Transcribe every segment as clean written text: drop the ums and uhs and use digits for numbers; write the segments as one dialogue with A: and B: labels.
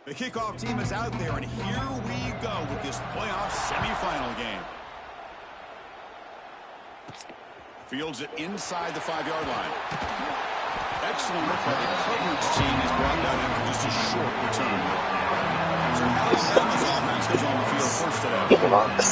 A: The kickoff team is out there, and here we go with this playoff semifinal game. Fields it inside the 5-yard line. Excellent work by the coverage team is brought down after just a short return. So Alabama's offense goes on the field first today.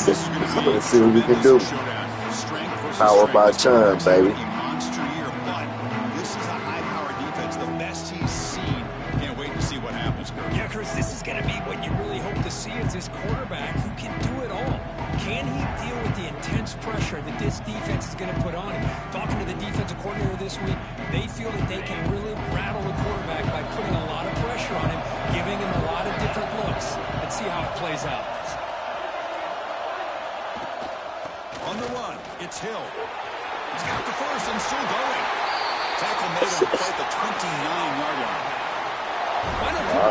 A: This is going to be
B: Let's see what we can do.
A: Strength versus
B: Power by
A: strength.
B: turn, baby.
A: Monster year, but this is a high-powered defense, the best he's seen. Can't wait to see what happens, Kurt.
C: Yeah, Chris, this is going to be what you really hope to see is this quarterback who can do it all. Can he deal with the intense pressure that this defense is going to put on him? Talking to the defensive coordinator this week, they feel that they can really rattle the quarterback by putting a lot of pressure on him, giving him a lot of different looks. Let's see how it plays out.
A: On the run, it's Hill. He's got the first and still going. Tackle made on quite the 29-yard line.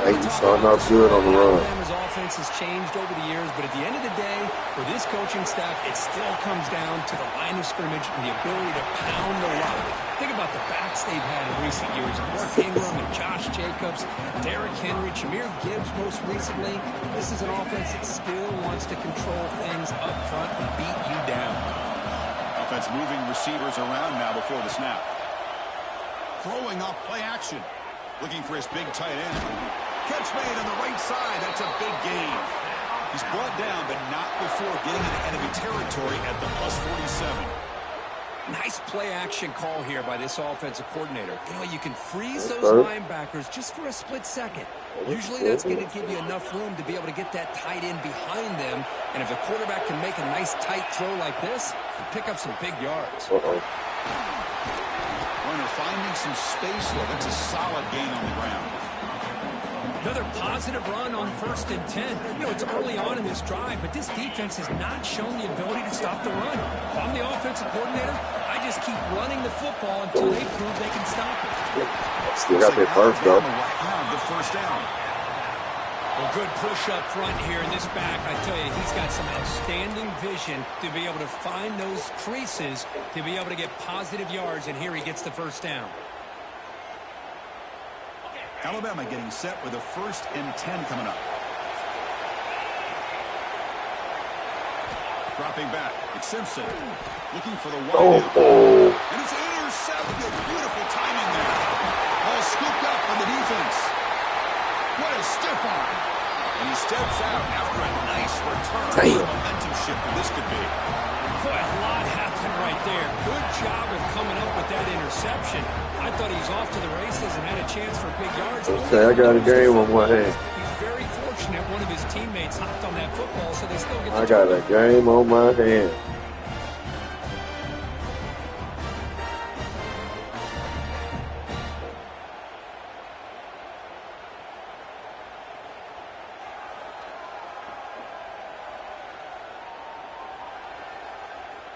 B: He's starting off good on the run.
C: Alabama's offense has changed over the years, but at the end of the day, for this coaching staff, it still comes down to the line of scrimmage and the ability to pound the rock. Think about the backs they've had in recent years. Mark Ingram and Josh Jacobs, Derrick Henry, Jahmyr Gibbs most recently. This is an offense that still wants to control things up front and beat you down.
A: Offense moving receivers around now before the snap. Throwing off play action. Looking for his big tight end. Catch made on the right side. That's a big gain. He's brought down, but not before getting into enemy territory at the +47.
C: Nice play action call here by this offensive coordinator. You know, you can freeze those linebackers just for a split second. Usually that's going to give you enough room to be able to get that tight end behind them. And if the quarterback can make a nice tight throw like this, pick up some big yards.
A: Runner finding some space here. That's a solid gain on the ground.
C: Another positive run on 1st and 10. You know, it's early on in this drive, but this defense has not shown the ability to stop the run. If I'm the offensive coordinator, I just keep running the football until they prove they can stop it.
B: Still got their first, though.
A: The first down.
C: Well, good push up front here in this back. I tell you, he's got some outstanding vision to be able to find those creases, to be able to get positive yards, and here he gets the first down.
A: Alabama getting set with a 1st and 10 coming up. Dropping back. It's Simpson. Looking for the wide out. And it's intercepted. Beautiful timing there. Ball scooped up on the defense. What a stiff arm. And he steps out after a nice return. What a momentum shifter this could be.
C: Boy, a lot happened right there. Good job of coming up with that interception. I thought he was off to the races and had a chance for big yards.
B: Okay, I got a game on my hand.
C: He's very fortunate one of his teammates hopped on that football, so they still get the
B: I got a game on my hand.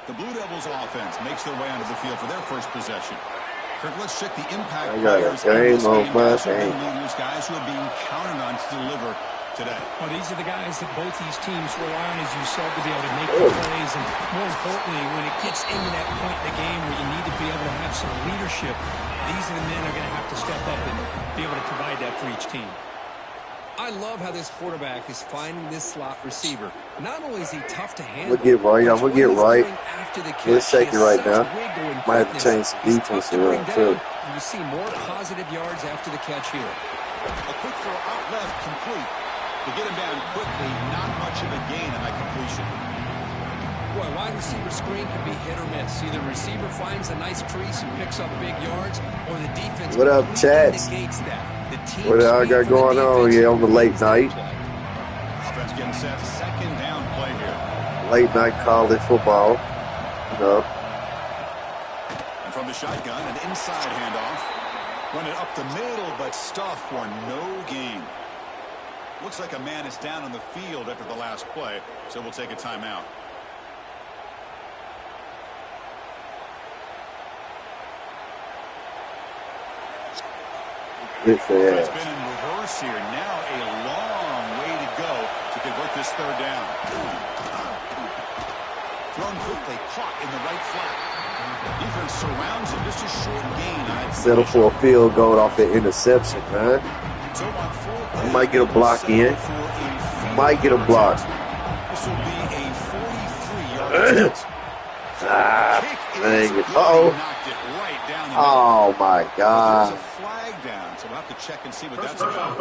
A: The Blue Devils offense makes their way onto the field for their first possession. Kirk, let's check the impact players.
B: Game on my hand.
A: Guys who are being counted on to deliver today.
C: Well, these are the guys that both these teams rely on, as you said, to be able to make the plays. And more importantly, when it gets into that point in the game where you need to be able to have some leadership, these are the men who are going to have to step up and be able to provide that for each team. I love how this quarterback is finding this slot receiver. Not only is he tough to handle,
B: I'm going to get right. Let's take it right now. Might have to change the defense around, too.
C: You see more positive yards after the catch here.
A: A quick throw out left, complete. To get him down quickly, not much of a gain on that completion.
C: Boy, wide receiver screen can be hit or miss. Either receiver finds a nice crease and picks up big yards, or the defense
B: what up, Chats? What I got going on here on the late night?
A: Offense getting set. 2nd down play here.
B: Late night college football.
A: And from the shotgun, an inside handoff. Run it up the middle, but stuffed for no gain. Looks like a man is down on the field after the last play, so we'll take a timeout. It's been in reverse here. Now a long way to go to convert this 3rd down. Thrown quickly, caught in the right flat. Defense surrounds him, just a short gain.
B: Settle for a field goal off the interception, man.
A: So on fourth
B: I might get a block in. Might get a block.
A: This will be a 43-yard attempt.
B: Dang it. Oh my God.
A: There's a flag down, so we'll have to check and see what that's about.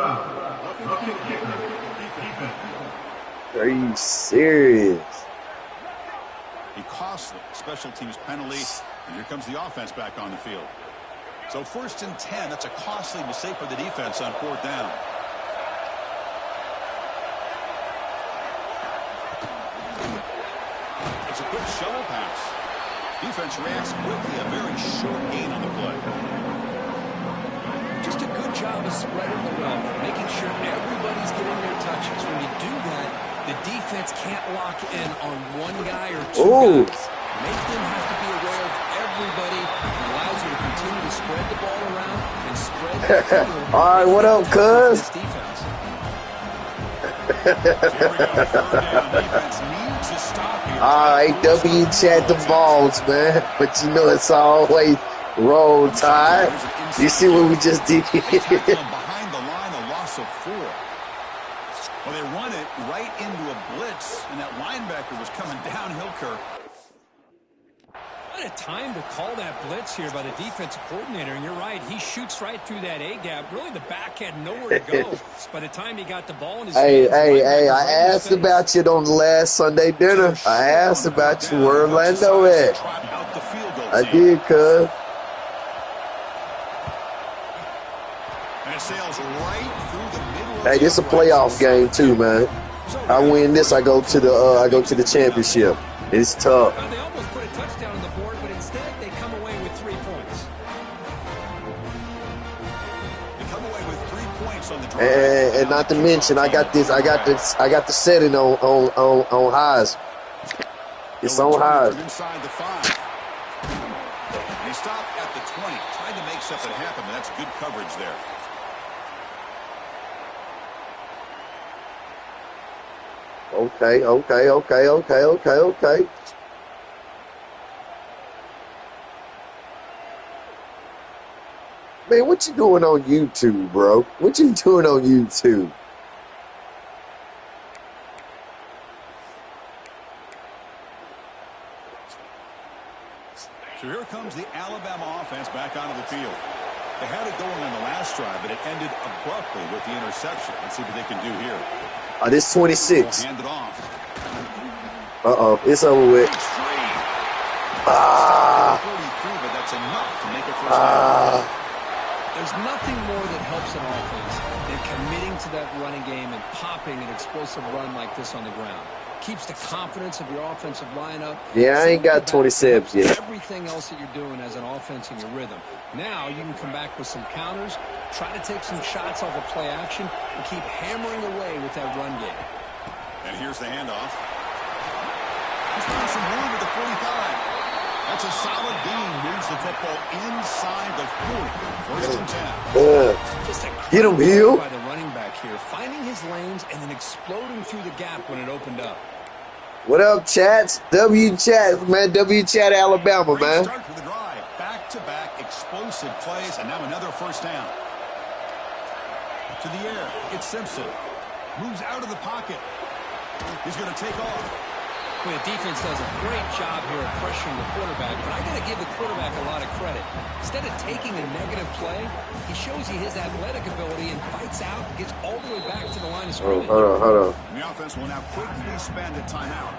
B: Are you serious?
A: A costly special teams penalty, and here comes the offense back on the field. So 1st and 10, that's a costly mistake for the defense on 4th down. It's a quick shovel pass. Defense reacts quickly, a very short gain on the play.
C: Just a good job of spreading the wealth, making sure everybody's getting their touches. When you do that, the defense can't lock in on one guy or two guys. Make them have to be aware of everybody. It allows you to continue to spread the ball around and spread the field.
B: All right, what up, cuz? All right, W chat the balls, man. But you know it's always roll tide. You see what we just did?
A: Behind the line, a loss of 4. Well, they run it right into a blitz, and that linebacker was coming downhill, Kirk.
C: What a time to call that blitz here by the defensive coordinator. And you're right, he shoots right through that A-gap. Really, the back had nowhere to go. By the time he got the ball in his hands.
B: Hey, I asked about you on the last Sunday dinner. I asked about you where Orlando at. I did, cuz. Hey, this is a playoff game too, man. I win this, I go to the championship. It's tough.
C: They almost put a touchdown on the board, but instead they come away with 3 points.
A: They come away with 3 points on the drive.
B: And not to mention, I got the setting on highs. It's on highs.
A: Inside the 5. They stop at the 20, trying to make something happen, but that's good coverage there.
B: Okay. Man, what you doing on YouTube, bro? What you doing on YouTube?
A: So here comes the Alabama offense back onto the field. They had it going on the last drive, but it ended abruptly with the interception. Let's see what they can do here.
B: This 26.
A: Hand it off.
B: It's over with.
A: But that's enough to make it first down.
C: There's nothing more that helps an offense than committing to that running game and popping an explosive run like this on the ground. Keeps the confidence of your offensive lineup.
B: Yeah, I ain't got 27 yet.
C: Everything else that you're doing as an offense in your rhythm. Now you can come back with some counters, try to take some shots off of play action, and keep hammering away with that run game.
A: And here's the handoff. He's putting some room with the 45. That's a solid gain. Moves the football inside the 40. 1st and 10.
C: Just a
B: Get him, Hill.
C: By the running back here, finding his lanes and then exploding through the gap when it opened up.
B: What up, chats? W chat, man. W chat, Alabama, man.
A: Start to the drive. Back-to-back explosive plays, and now another first down. To the air. It's Simpson. Moves out of the pocket. He's going to take off.
C: Well, the defense does a great job here of pressuring the quarterback, but I got to give the quarterback a lot of credit. Instead of taking a negative play, he shows you his athletic ability and fights out, gets all the way back to the line of scrimmage.
B: Hold on.
A: The offense will now quickly spend a timeout.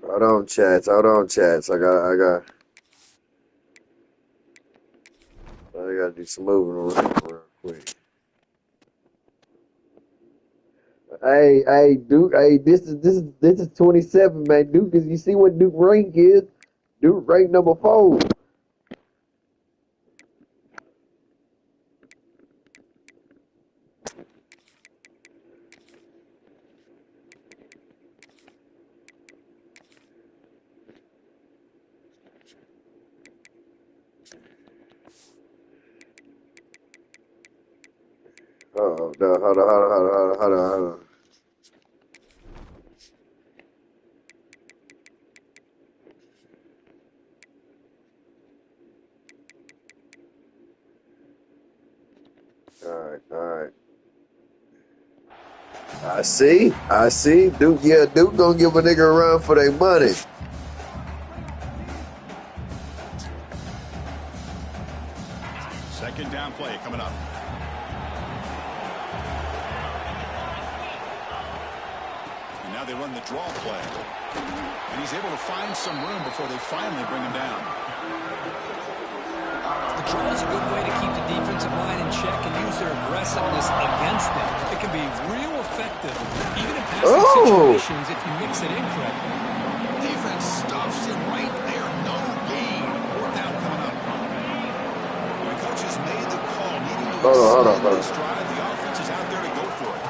B: Hold on, chats. I got to do some moving around real quick. Hey, Duke. Hey, this is 27, man. Duke is. You see what Duke rank is? Duke rank number 4. Oh no! Hold on. All right. I see. Duke, Duke gonna give a nigga a run for their money.
A: Second down play coming up. And now they run the draw play. And he's able to find some room before they finally bring him down.
C: The draw is a good way to keep the defensive line in check and use their aggressiveness against them. It can be real effective, even in passing situations, if you mix it in correctly.
A: Defense stuffs him right there. No gain. Fourth down coming up. The coach has made the call, needing to extend this drive. The offense is out there to go for it.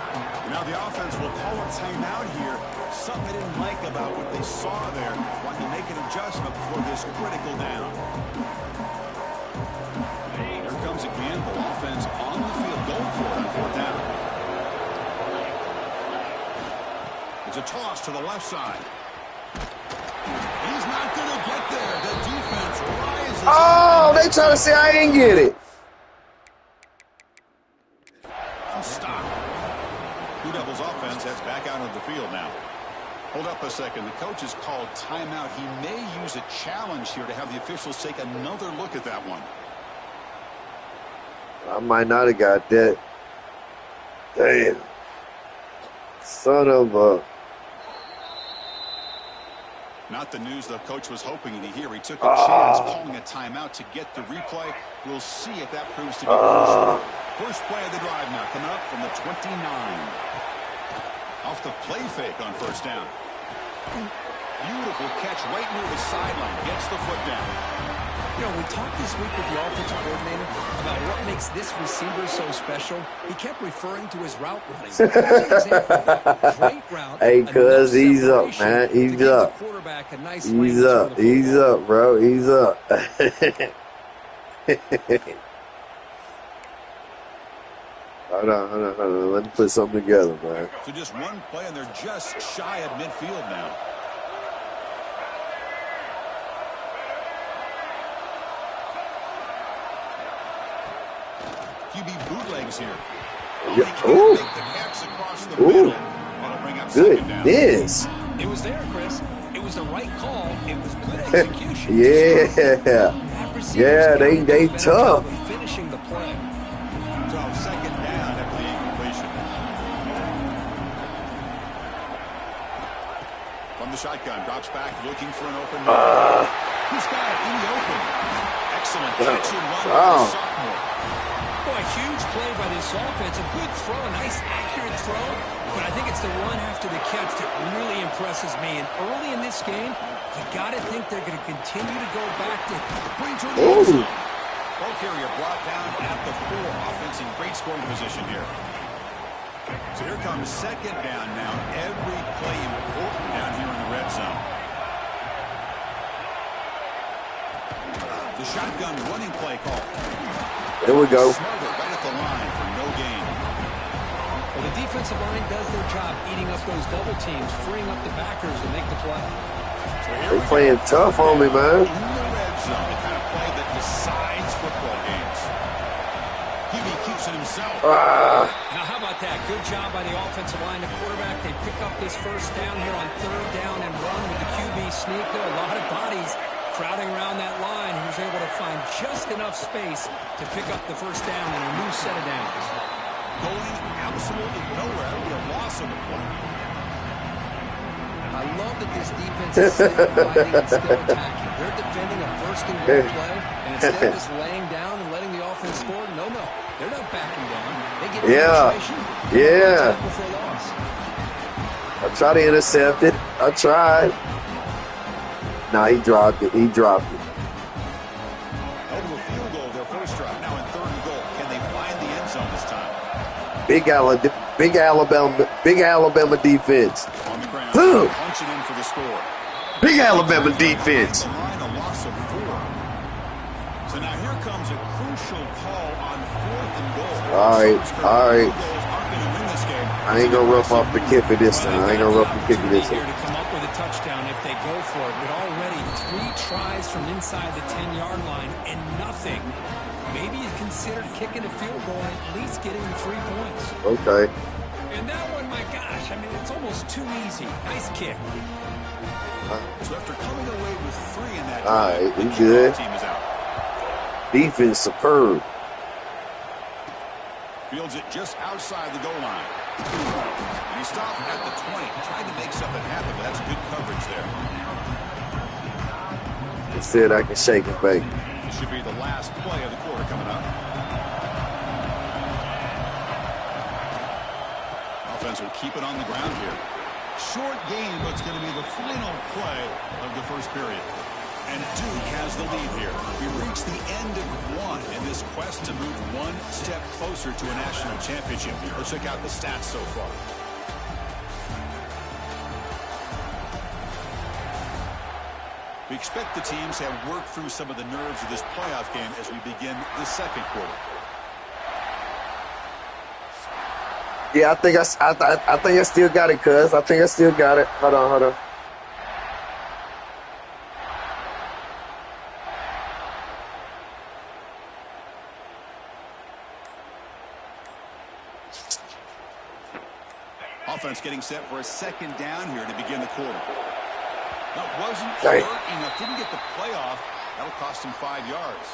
A: And now the offense will call a timeout here. Something they didn't like about what they saw there. Want to make an adjustment before this critical down. Here comes again. The offense on the field going for it on fourth down. It's a toss to the left side. He's not going to get there. The defense rises.
B: Oh, they trying to say I ain't get it.
A: Stop. Blue Devils offense heads back out of the field now. Hold up a second. The coach has called timeout. He may use a challenge here to have the officials take another look at that one.
B: I might not have got that. Damn. Son of a...
A: Not the news the coach was hoping to hear. He took a chance calling a timeout to get the replay. We'll see if that proves to be crucial. First play of the drive now coming up from the 29. Off the play fake on first down. Beautiful catch right near the sideline. Gets the foot down.
C: You know, we talked this week with the offensive coordinator about what makes this receiver so special. He kept referring to his route running. Here's an example of that. Great route.
B: Hey, cuz, he's up, man. He's up.
C: Nice
B: he's up. He's up, bro. He's up. Hold on. Let me put something together, man.
A: So just one play, and they're just shy of midfield now. QB bootlegs here.
B: Yeah. Ooh. Ooh. Goodness.
C: It was there, Chris. It was the right call. It was good execution.
B: Yeah, they tough.
C: Finishing the play.
A: So second down after the incompletion. From the shotgun, drops back, looking for an open man. He's got it in the open. Excellent catch and run by the sophomore.
C: Boy, huge play by this offense. A good throw, a nice accurate throw. But I think it's the run after the catch that really impresses me. And early in this game, you got to think they're going to continue to go back to bring to the end zone.
A: Ball carrier brought down at the 4. Offense in great scoring position here. So here comes second down now. Every play important down here in the red zone. The shotgun running play call.
B: There we go.
A: Smothered right at the line for no gain.
C: Well, the defensive line does their job eating up those double teams, freeing up the backers to make the play.
A: So
B: they playing tough on me, man.
A: In the red zone, the kind of play that decides football games. QB keeps it himself.
C: Now, how about that? Good job by the offensive line. The quarterback, they pick up this first down here on third down and run with the QB sneaker. A lot of bodies crowding around that line. He was able to find just enough space to pick up the first down in a new set of downs.
A: Going absolutely nowhere. That would be a loss of a play.
C: I love that this defense is still fighting and still attacking. They're defending a first and goal play, and instead of just laying down and letting the offense score, no. They're not backing down. They get tackle for a loss.
B: I tried to intercept it. I tried. Nah, he dropped it.
A: Over a field goal, their first drive. Now in third and goal. Can they find the end zone this time? Big Alabama defense. On the ground, punching in for the score.
B: Big Alabama defense.
A: A loss of 4. So now here comes a crucial call on fourth and goal.
B: All right. I ain't gonna rough off the kicker this time.
C: Here to come up with a touchdown if they go for it. But already 3 tries from inside the 10-yard line and nothing. maybe you consider kicking a field goal and at least getting the 3 points.
B: Okay.
C: And that one, my gosh, I mean, it's almost too easy. Nice kick.
A: So after coming away with 3 in that
B: All
A: drive,
B: right,
A: the
B: we
A: kickoff
B: good.
A: team is out.
B: Defense superb.
A: Fields it just outside the goal line. And he stopped at the 20. Tried to make something happen, but that's good coverage there.
B: Instead, I can shake and bake.
A: This should be the last play of the quarter coming up. Offense will keep it on the ground here. Short game, but it's going to be the final play of the first period. And Duke has the lead here. We reach the end of 1 in this quest to move 1 step closer to a national championship. Let's check out the stats so far. We expect the teams to have worked through some of the nerves of this playoff game as we begin the second quarter.
B: Yeah, I think I still got it, cuz. I think I still got it. Hold on.
A: Offense getting set for a second down here to begin the quarter. That wasn't
B: Dang.
A: short enough. Didn't get the play off. That'll cost him 5 yards.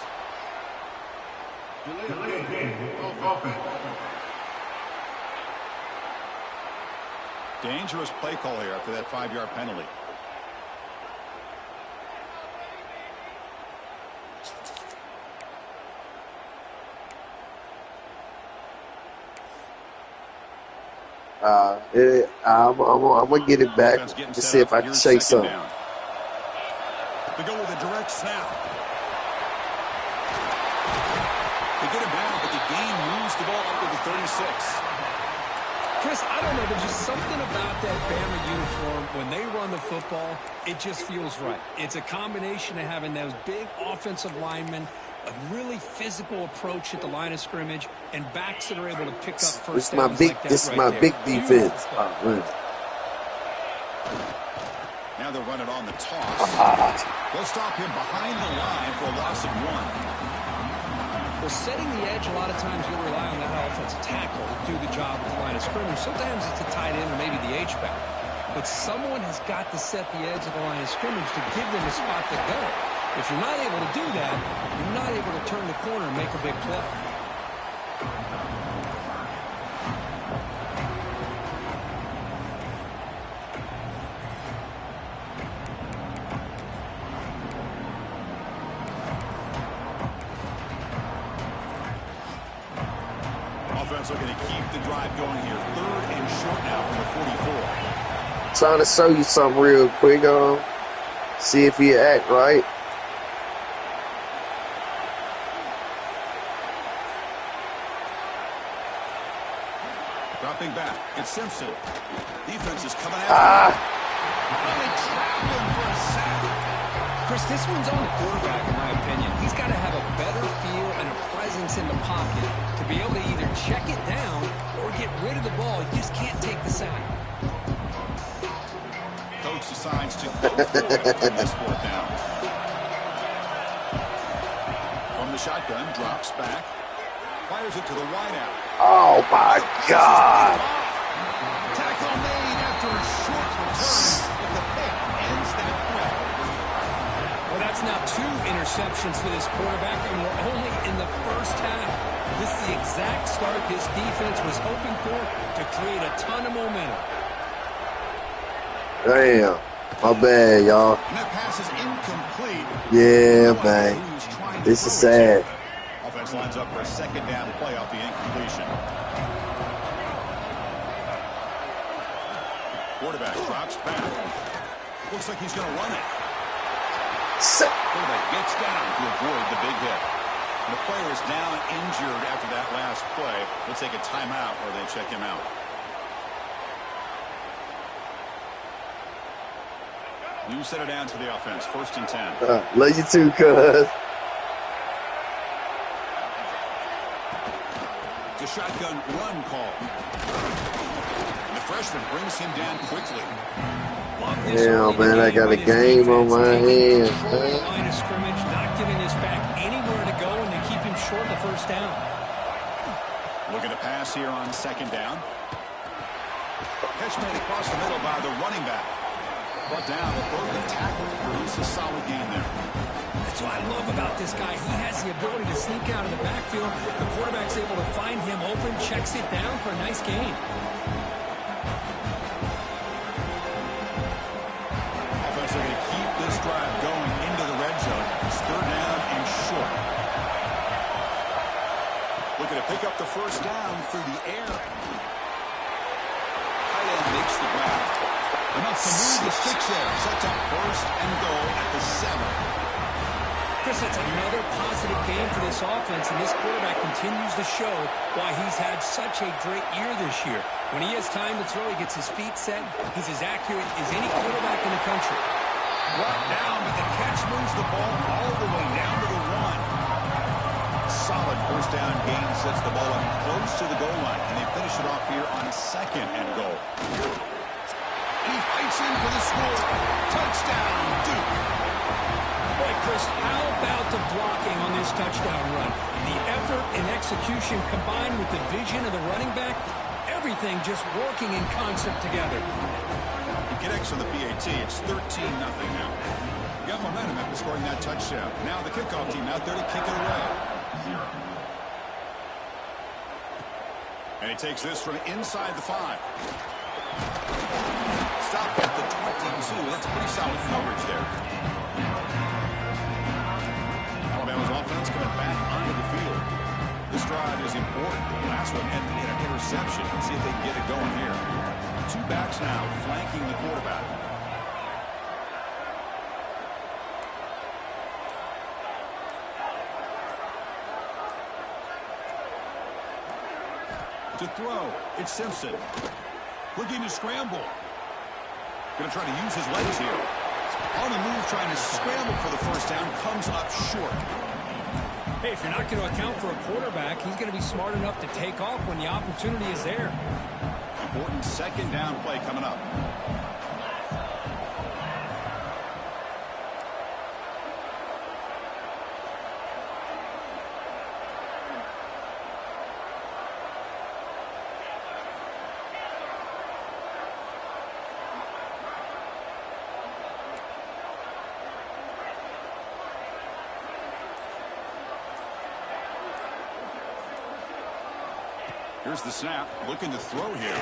A: Dangerous play call here after that 5-yard penalty.
B: I'm gonna get it back to see if I can shake something.
A: Down. They go with a direct snap. They get him down, but the game moves the ball up to the 36.
C: Chris, I don't know. There's just something about that Bama uniform. When they run the football, it just feels right. It's a combination of having those big offensive linemen, a really physical approach at the line of scrimmage, and backs that are able to pick up first downs like that.
B: This is my big defense.
A: Now they're running on the toss. They'll stop him behind the line for a loss of 1.
C: Well, setting the edge, a lot of times you'll rely on that offensive tackle to do the job at the line of scrimmage. Sometimes it's a tight end or maybe the H-back. But someone has got to set the edge of the line of scrimmage to give them a spot to go. If you're not able to do that, you're not able to turn the corner and make a big play.
A: Offense looking to keep the drive going here. 3rd and short now from the 44.
B: Trying to show you something real quick. See if you act right.
A: Dropping back. It's Simpson. Defense is coming after him. They trap him for a sack.
C: Chris, this one's on the quarterback, in my opinion. He's got to have a better feel and a presence in the pocket to be able to either check it down or get rid of the ball. He just can't take the sack.
A: Coach decides to go for it on this 4th down. From the shotgun, drops back. Fires it to the wideout.
B: Oh my God!
A: Tackle made after a short return, but the pick ends that play.
C: Well, that's now 2 interceptions for this quarterback, and we're only in the first half. This is the exact start this defense was hoping for to create a ton of momentum.
B: Damn, my bad, y'all.
A: And that pass is incomplete.
B: Yeah, man. This is sad.
A: Offense lines up for a second down play off the incompletion. Quarterback drops back. Looks like he's going to run it. Quarterback gets down to avoid the big hit. And the player is down injured after that last play. They'll take a timeout or they check him out. New center down to the offense. 1st and 10.
B: Love you too, cuz.
A: It's a shotgun run call. And the freshman brings him down quickly.
B: Yeah, man, I got a game on my hands.
C: Line of scrimmage, not giving his back anywhere to go and to keep him short of the first down.
A: Looking to pass here on second down. Catch made across the middle by the running back. Brought down, a broken tackle. Produce a solid game there.
C: That's what I love about this guy. He has the ability to sneak out of the backfield. The quarterback's able to find him open, checks it down for a nice gain.
A: Offense are going to keep this drive going into the red zone. It's third down and short. Looking to pick up the first down through the air. Tight end makes the grab. Enough to move the sticks there. Sets up first and goal at the 7.
C: Chris, that's another positive game for this offense, and this quarterback continues to show why he's had such a great year this year. When he has time to throw, he gets his feet set. He's as accurate as any quarterback in the country.
A: Brought down, but the catch moves the ball all the way down to the 1. Solid first down gain sets the ball up close to the goal line, and they finish it off here on second and goal. He fights in for the score. Touchdown, Duke.
C: Boy, Chris, how about the blocking on this touchdown run? The effort and execution combined with the vision of the running back, everything just working in concert together.
A: He connects on the PAT. It's 13-0 now. You got momentum after scoring that touchdown. Now the kickoff team out there to kick it away. And he takes this from inside the 5. Stop at the 22. That's pretty solid coverage there. Alabama's offense coming back onto the field. This drive is important. The last one ended in an interception. Let's see if they can get it going here. 2 backs now flanking the quarterback. To throw, it's Simpson. Looking to scramble. Going to try to use his legs here. On the move, trying to scramble for the first down, comes up short.
C: Hey, if you're not going to account for a quarterback, he's going to be smart enough to take off when the opportunity is there.
A: Important second down play coming up. Here's the snap, looking to throw here.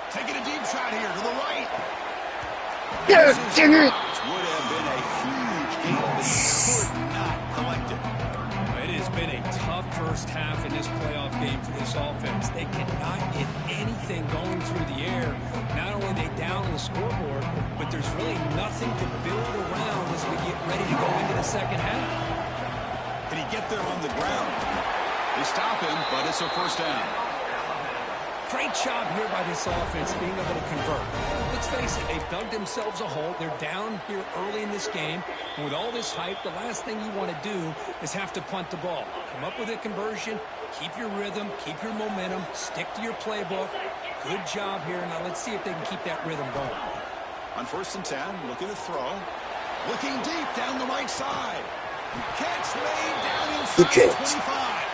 A: Taking a deep shot here to the right. Would have been a huge game, but he could not collect it.
C: It has been a tough first half in this playoff game for this offense. They cannot get anything going through the air. Not only are they down on the scoreboard, but there's really nothing to build around as we get ready to go into the second half.
A: Can he get there on the ground? They stop him, but it's a first down.
C: Great job here by this offense being able to convert. Let's face it, they've dug themselves a hole. They're down here early in this game. And with all this hype, the last thing you want to do is have to punt the ball. Come up with a conversion, keep your rhythm, keep your momentum, stick to your playbook. Good job here. Now let's see if they can keep that rhythm going.
A: On 1st and 10, looking to throw. Looking deep down the right side. Catch made down inside the 25.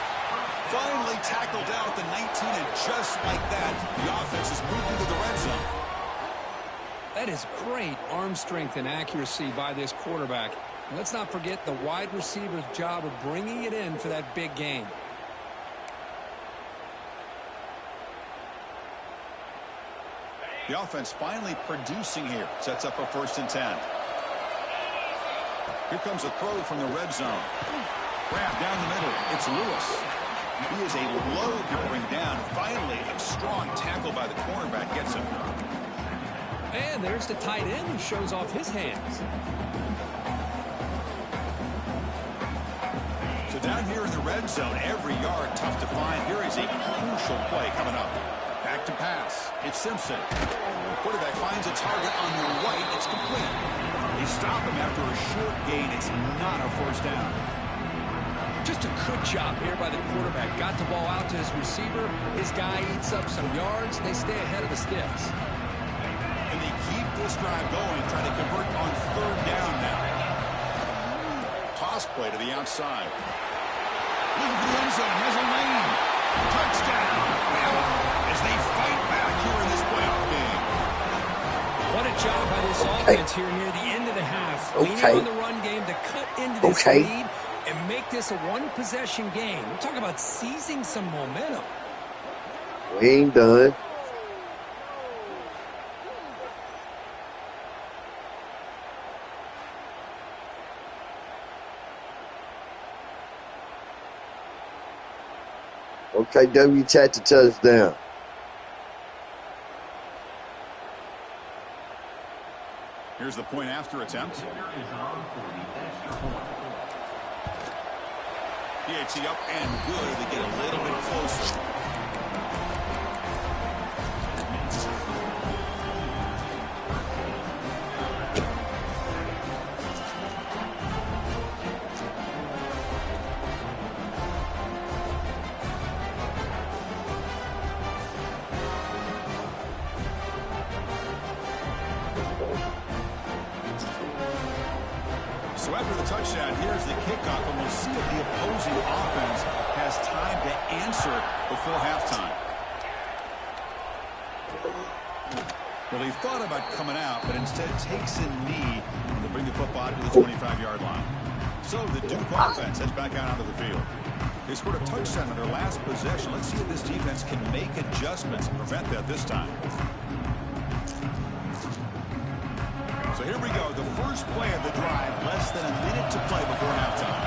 A: Finally tackled down at the 19, and just like that, the offense has moved into the red zone.
C: That is great arm strength and accuracy by this quarterback. And let's not forget the wide receiver's job of bringing it in for that big game.
A: The offense finally producing here. Sets up a 1st and 10. Here comes a throw from the red zone. Grab down the middle. It's Lewis. He is a load to bring down. Finally, a strong tackle by the cornerback gets him.
C: And there's the tight end who shows off his hands.
A: So down here in the red zone, every yard tough to find. Here is a crucial play coming up. Back to pass. It's Simpson. The quarterback finds a target on the right. It's complete. They stop him after a short gain. It's not a first down.
C: Just a good job here by the quarterback. Got the ball out to his receiver. His guy eats up some yards. They stay ahead of the sticks.
A: And they keep this drive going, trying to convert on 3rd down now. Toss play to the outside. Looking for the end zone. Has a lane. Touchdown. As they fight back here in this playoff game.
C: What a job by this offense here near the end of the half.
B: Okay.
C: Leaning on the run game to cut into this lead and make this a one-possession game. We're talking about seizing some momentum.
B: We ain't done. Okay, W-chat to touchdown.
A: Here's the point after attempt. PAT up and good to get a little bit closer. So after the touchdown, here's the kickoff, and we'll see if the opposing offense has time to answer before halftime. Well, he thought about coming out, but instead takes a knee to bring the football to the 25-yard line. So the Duke offense heads back out onto the field. They scored a touchdown on their last possession. Let's see if this defense can make adjustments and prevent that this time. So here we go, the first play of the drive, less than a minute to play before halftime.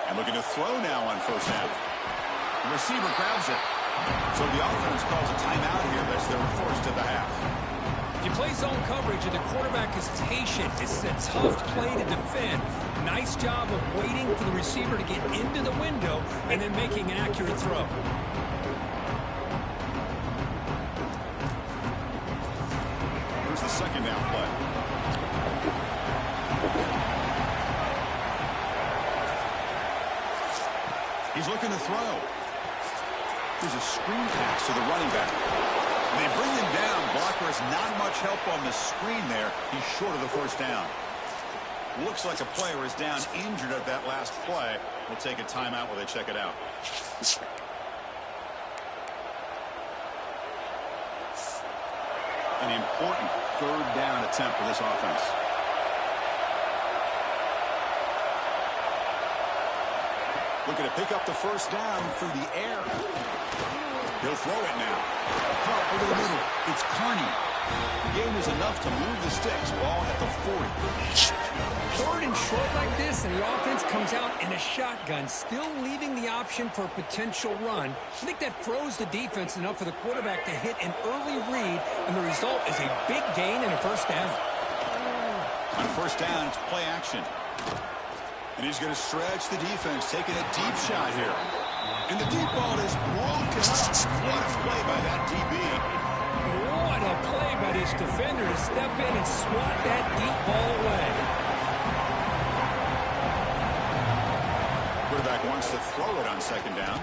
A: And looking to throw now on first down. The receiver grabs it. So the offense calls a timeout here as they're forced to the half.
C: If you play zone coverage and the quarterback is patient, it's a tough play to defend. Nice job of waiting for the receiver to get into the window and then making an accurate throw.
A: Here's the second down play. He's looking to throw. Here's a screen pass to the running back. When they bring him down, blocker has not much help on the screen there. He's short of the first down. Looks like a player is down injured at that last play. We'll take a timeout while they check it out. An important third down attempt for this offense. Looking to pick up the first down through the air. He'll throw it now. Caught over the middle. It's Carney. The game is enough to move the sticks. Ball at the 40.
C: Third and short like this, and the offense comes out in a shotgun, still leaving the option for a potential run. I think that froze the defense enough for the quarterback to hit an early read, and the result is a big gain and a first down.
A: On first down, it's play action. And he's going to stretch the defense, taking a deep shot here. And the deep ball is broken up. What a play by that DB.
C: What a play by this defender to step in and swat that deep ball away.
A: Quarterback wants to throw it on second down.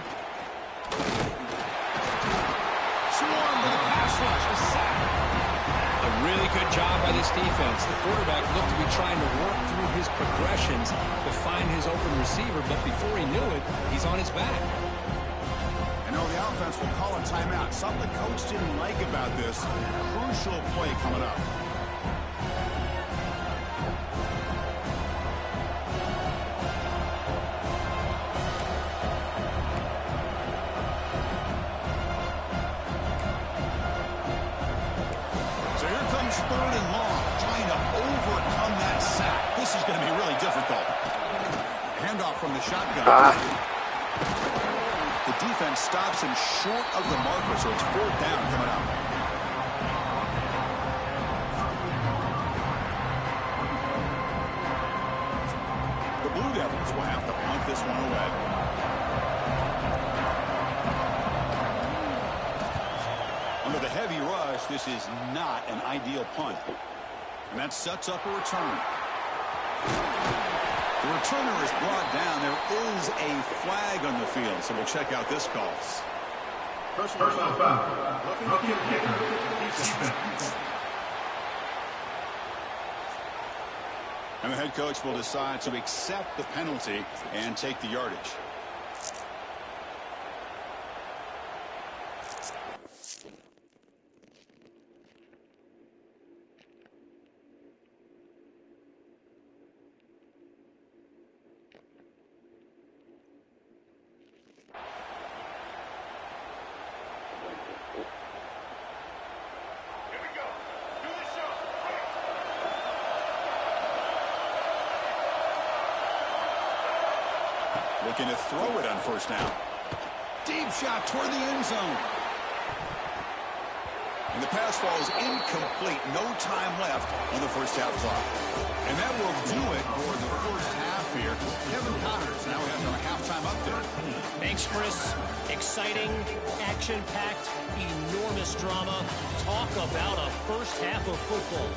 A: Swarm with a pass rush, a sack.
C: A really good job by this defense. The quarterback looked to be trying to work through his progressions to find his open receiver, but before he knew it, he's on his back.
A: I know the offense will call a timeout. Something the coach didn't like about this. Crucial play coming up. So here comes third and long, trying to overcome that sack. This is going to be really difficult. Handoff from the shotgun. The defense stops him short of the marker, so it's fourth down coming up. The Blue Devils will have to punt this one away. Under the heavy rush, this is not an ideal punt. And that sets up a return. The returner is brought down. There is a flag on the field, so we'll check out this call.
D: Personal foul. Rookie kicker. Defense.
A: And the head coach will decide to accept the penalty and take the yardage. Looking to throw it on first down. Deep shot toward the end zone. And the pass falls incomplete. No time left on the first half clock. And that will do it for the first half here. Kevin Connors, now we have our halftime update.
E: Thanks, Chris. Exciting, action-packed, enormous drama. Talk about a first half of football.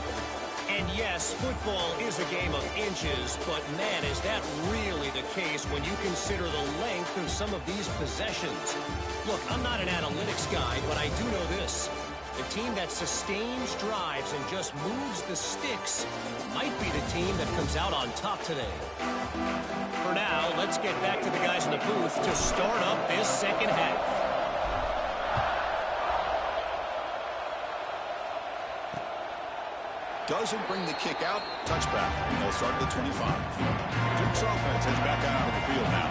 E: And yes, football is a game of inches, but man, is that really the case when you consider the length of some of these possessions. Look, I'm not an analytics guy, but I do know this. The team that sustains drives and just moves the sticks might be the team that comes out on top today. For now, let's get back to the guys in the booth to start up this second half.
A: Doesn't bring the kick out. Touchback. They'll start at the 25. Duke's offense heads back out onto the field now.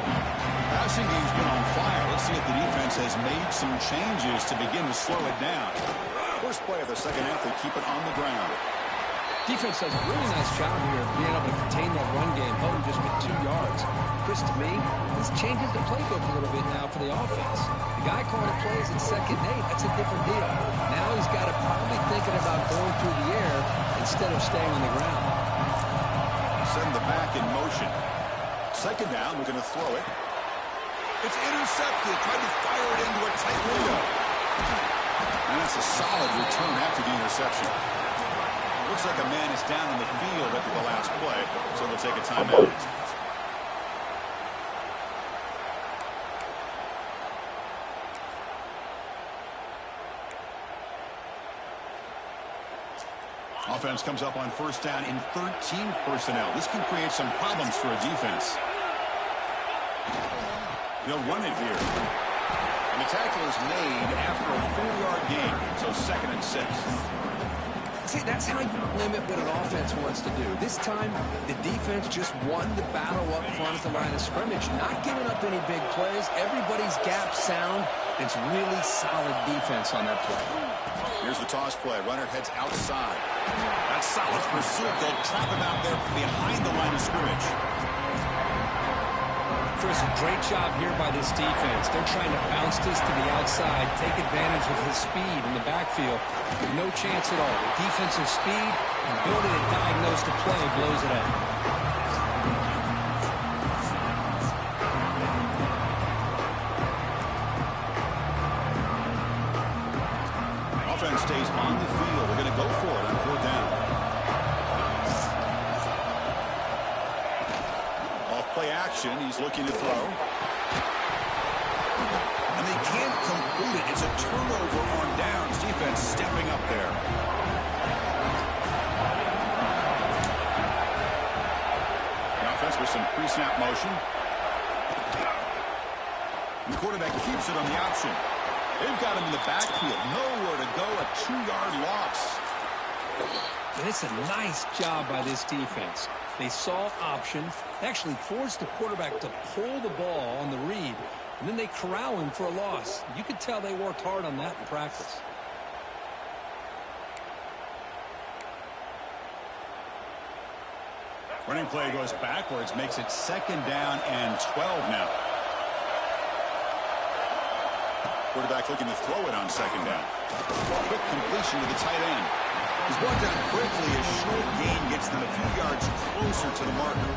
A: Passing game's been on fire. Let's see if the defense has made some changes to begin to slow it down. First play of the second half, they keep it on the ground.
C: Defense does a really nice job here of being able to contain that run game, held him just at 2 yards. Chris, to me, this changes the playbook a little bit now for the offense. The guy calling plays at 2nd and 8, that's a different deal. Now he's got to probably thinking about going through the air instead of staying on the ground.
A: Send the back in motion. Second down, we're going to throw it. It's intercepted. Tried to fire it into a tight window. And that's a solid return after the interception. Looks like a man is down on the field after the last play, so they'll take a timeout. Offense comes up on first down in 13 personnel. This can create some problems for a defense. They'll run it here. And the tackle is made after a 4-yard gain, so 2nd and 6.
C: See, that's how you limit what an offense wants to do. This time, the defense just won the battle up front at the line of scrimmage, not giving up any big plays. Everybody's gap sound. It's really solid defense on that play.
A: Here's the toss play. Runner heads outside. That's solid pursuit. They'll trap him out there behind the line of scrimmage.
C: Chris, a great job here by this defense. They're trying to bounce this to the outside, take advantage of his speed in the backfield. With no chance at all. Defensive speed, ability to diagnose the play, blows it up.
A: Offense stays on the field. We're going to go for it on 4th down. Off-play action. He's looking to throw. And they can't complete it. It's a turnover on downs. Defense stepping up there. The offense with some pre-snap motion. And the quarterback keeps it on the option. They've got him in the backfield. Nowhere to go. A 2-yard loss.
C: And it's a nice job by this defense. They saw option, actually forced the quarterback to pull the ball on the read, and then they corral him for a loss. You could tell they worked hard on that in practice.
A: Running play goes backwards, makes it 2nd down and 12 now. Quarterback looking to throw it on 2nd down. Quick completion to the tight end. He's brought down quickly. A short gain gets them a few yards closer to the marker.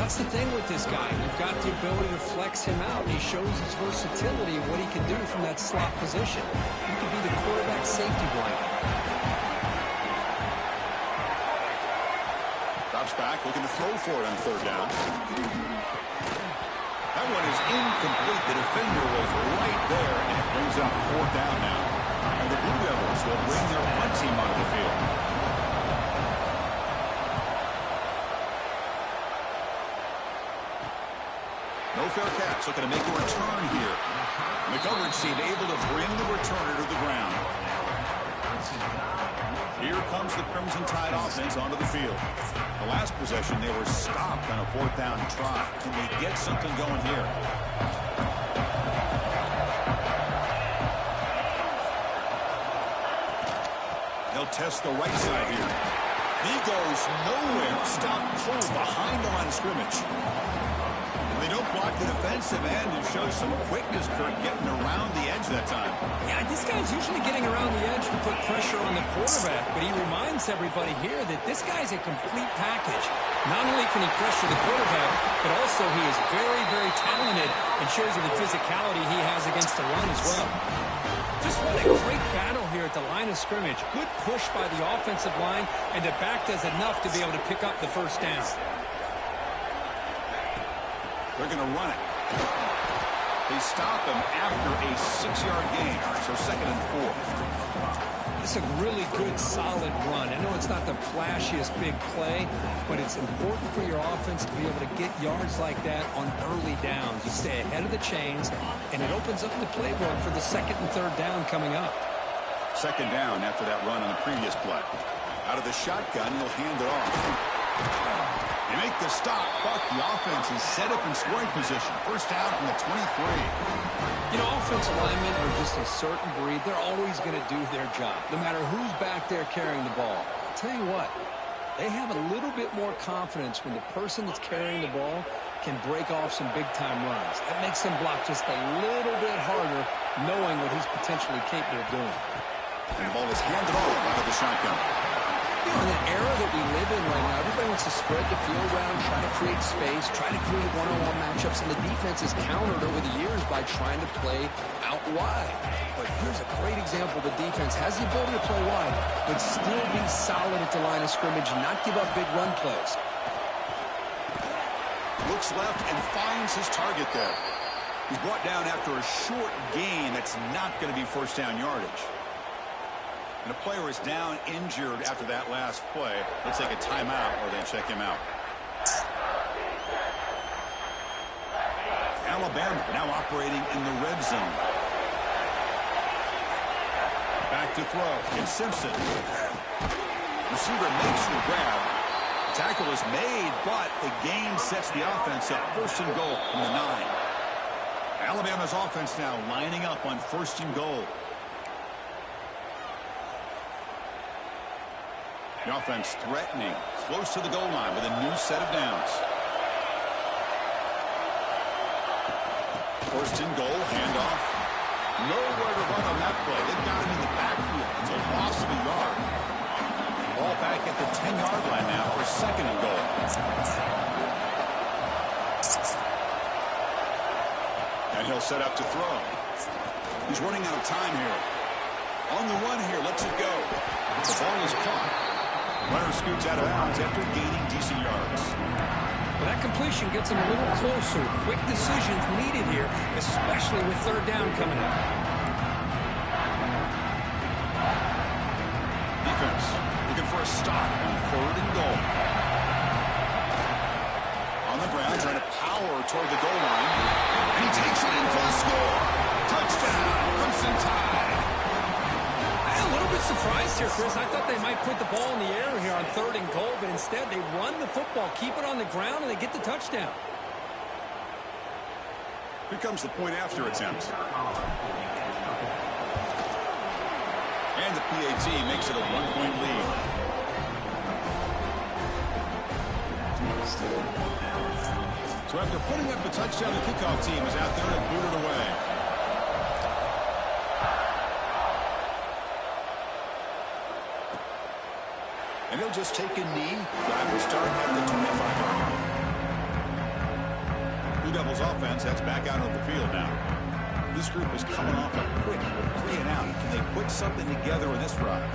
C: That's the thing with this guy. You've got the ability to flex him out. He shows his versatility of what he can do from that slot position. He could be the quarterback safety blanket.
A: Drops back, looking to throw for it on 3rd down. That one is incomplete. The defender was right there, and it brings up 4th down now. And the Blue Devils will bring their punt team onto the field. No fair catch. Looking to make a return here. The coverage team able to bring the returner to the ground. Here comes the Crimson Tide offense onto the field. The last possession, they were stopped on a 4th down try. Can they get something going here? They'll test the right side here. He goes nowhere. Stop close behind the line of scrimmage. They don't block the defensive end and show some quickness for getting around the edge that time.
C: Yeah, this guy's usually getting around the edge to put pressure on the quarterback, but he reminds everybody here that this guy's a complete package. Not only can he pressure the quarterback, but also he is very, very talented and shows you the physicality he has against the run as well. Just what a great battle here at the line of scrimmage. Good push by the offensive line, and the back does enough to be able to pick up the first down.
A: They're going to run it. They stop him after a 6-yard gain, so 2nd and 4.
C: It's a really good, solid run. I know it's not the flashiest big play, but it's important for your offense to be able to get yards like that on early downs. You stay ahead of the chains, and it opens up the playbook for the 2nd and 3rd down coming up.
A: 2nd down after that run on the previous play. Out of the shotgun, he'll hand it off. They make the stop, but the offense is set up in scoring position. 1st down from the 23.
C: You know, offensive linemen are just a certain breed. They're always going to do their job, no matter who's back there carrying the ball. I'll tell you what, they have a little bit more confidence when the person that's carrying the ball can break off some big-time runs. That makes them block just a little bit harder, knowing what he's potentially capable of doing.
A: And the ball is handed off out of the shotgun.
C: You know, in the era that we live in right now, everybody wants to spread the field around, try to create space, try to create one-on-one matchups, and the defense has countered over the years by trying to play out wide. But here's a great example. The defense has the ability to play wide, but still be solid at the line of scrimmage and not give up big run plays.
A: Looks left and finds his target there. He's brought down after a short gain that's not going to be 1st down yardage. And a player is down injured after that last play. Let's take a timeout or then check him out. Alabama now operating in the red zone. Back to throw. It's Simpson. Receiver makes the grab. Tackle is made, but the gain sets the offense up. 1st and goal from the 9. Alabama's offense now lining up on 1st and goal. The offense threatening, close to the goal line with a new set of downs. 1st and goal, handoff. Nowhere to run on that play. They've got him in the backfield. It's a loss of a yard. Ball back at the 10-yard line now for 2nd and goal. And he'll set up to throw. He's running out of time here. On the run here, lets it go. The ball is caught. Runner scoots out of bounds after gaining decent yards.
C: Well, that completion gets him a little closer. Quick decisions needed here, especially with 3rd down coming up.
A: Defense looking for a stop on 3rd and goal. On the ground, trying to power toward the goal line. And he takes it in for the score. Touchdown, Crimson Tide.
C: I'm a little bit surprised here, Chris. I thought they might put the ball in the air here on 3rd and goal, but instead they run the football, keep it on the ground, and they get the touchdown.
A: Here comes the point after attempt. And the PAT makes it a 1-point lead. So after putting up the touchdown, the kickoff team is out there to boot it away. And he'll just take a knee. Drive will start at the 25-yard line. Blue Devils offense heads back out on the field now. This group is coming off a quick 3 and out. Can they put something together in this drive?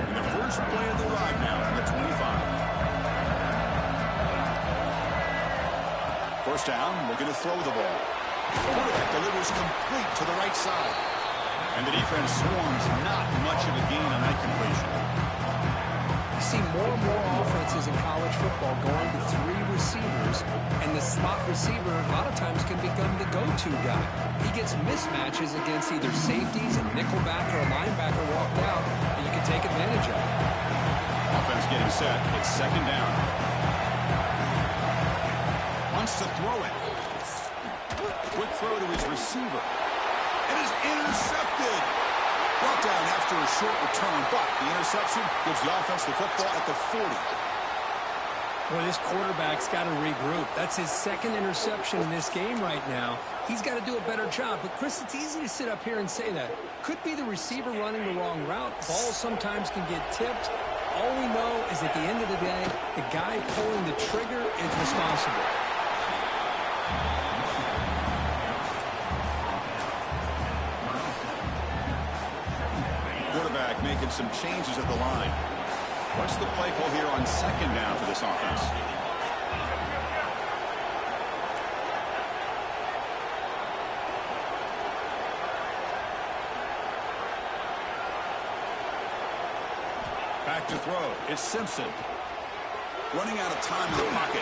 A: And the first play of the drive now on the 25. 1st down, looking to throw the ball. Quarterback delivers complete to the right side. And the defense swarms not much of a gain on that completion.
C: see more and more offenses in college football going to 3 receivers, and the slot receiver a lot of times can become the go-to guy. He gets mismatches against either safeties, a nickelback, or a linebacker walked out, and you can take advantage of it.
A: Offense getting set. It's second down. Wants to throw it. Quick throw to his receiver. It is intercepted. Brought down after a short return, but the interception gives the offense the football at the 40.
C: Well, this quarterback's got to regroup. That's his second interception in this game right now. He's got to do a better job. But, Chris, it's easy to sit up here and say that. Could be the receiver running the wrong route. Balls sometimes can get tipped. All we know is at the end of the day, the guy pulling the trigger is responsible.
A: Quarterback making some changes at the line. What's the play call here on second down for this offense? Back to throw. It's Simpson. Running out of time in the pocket.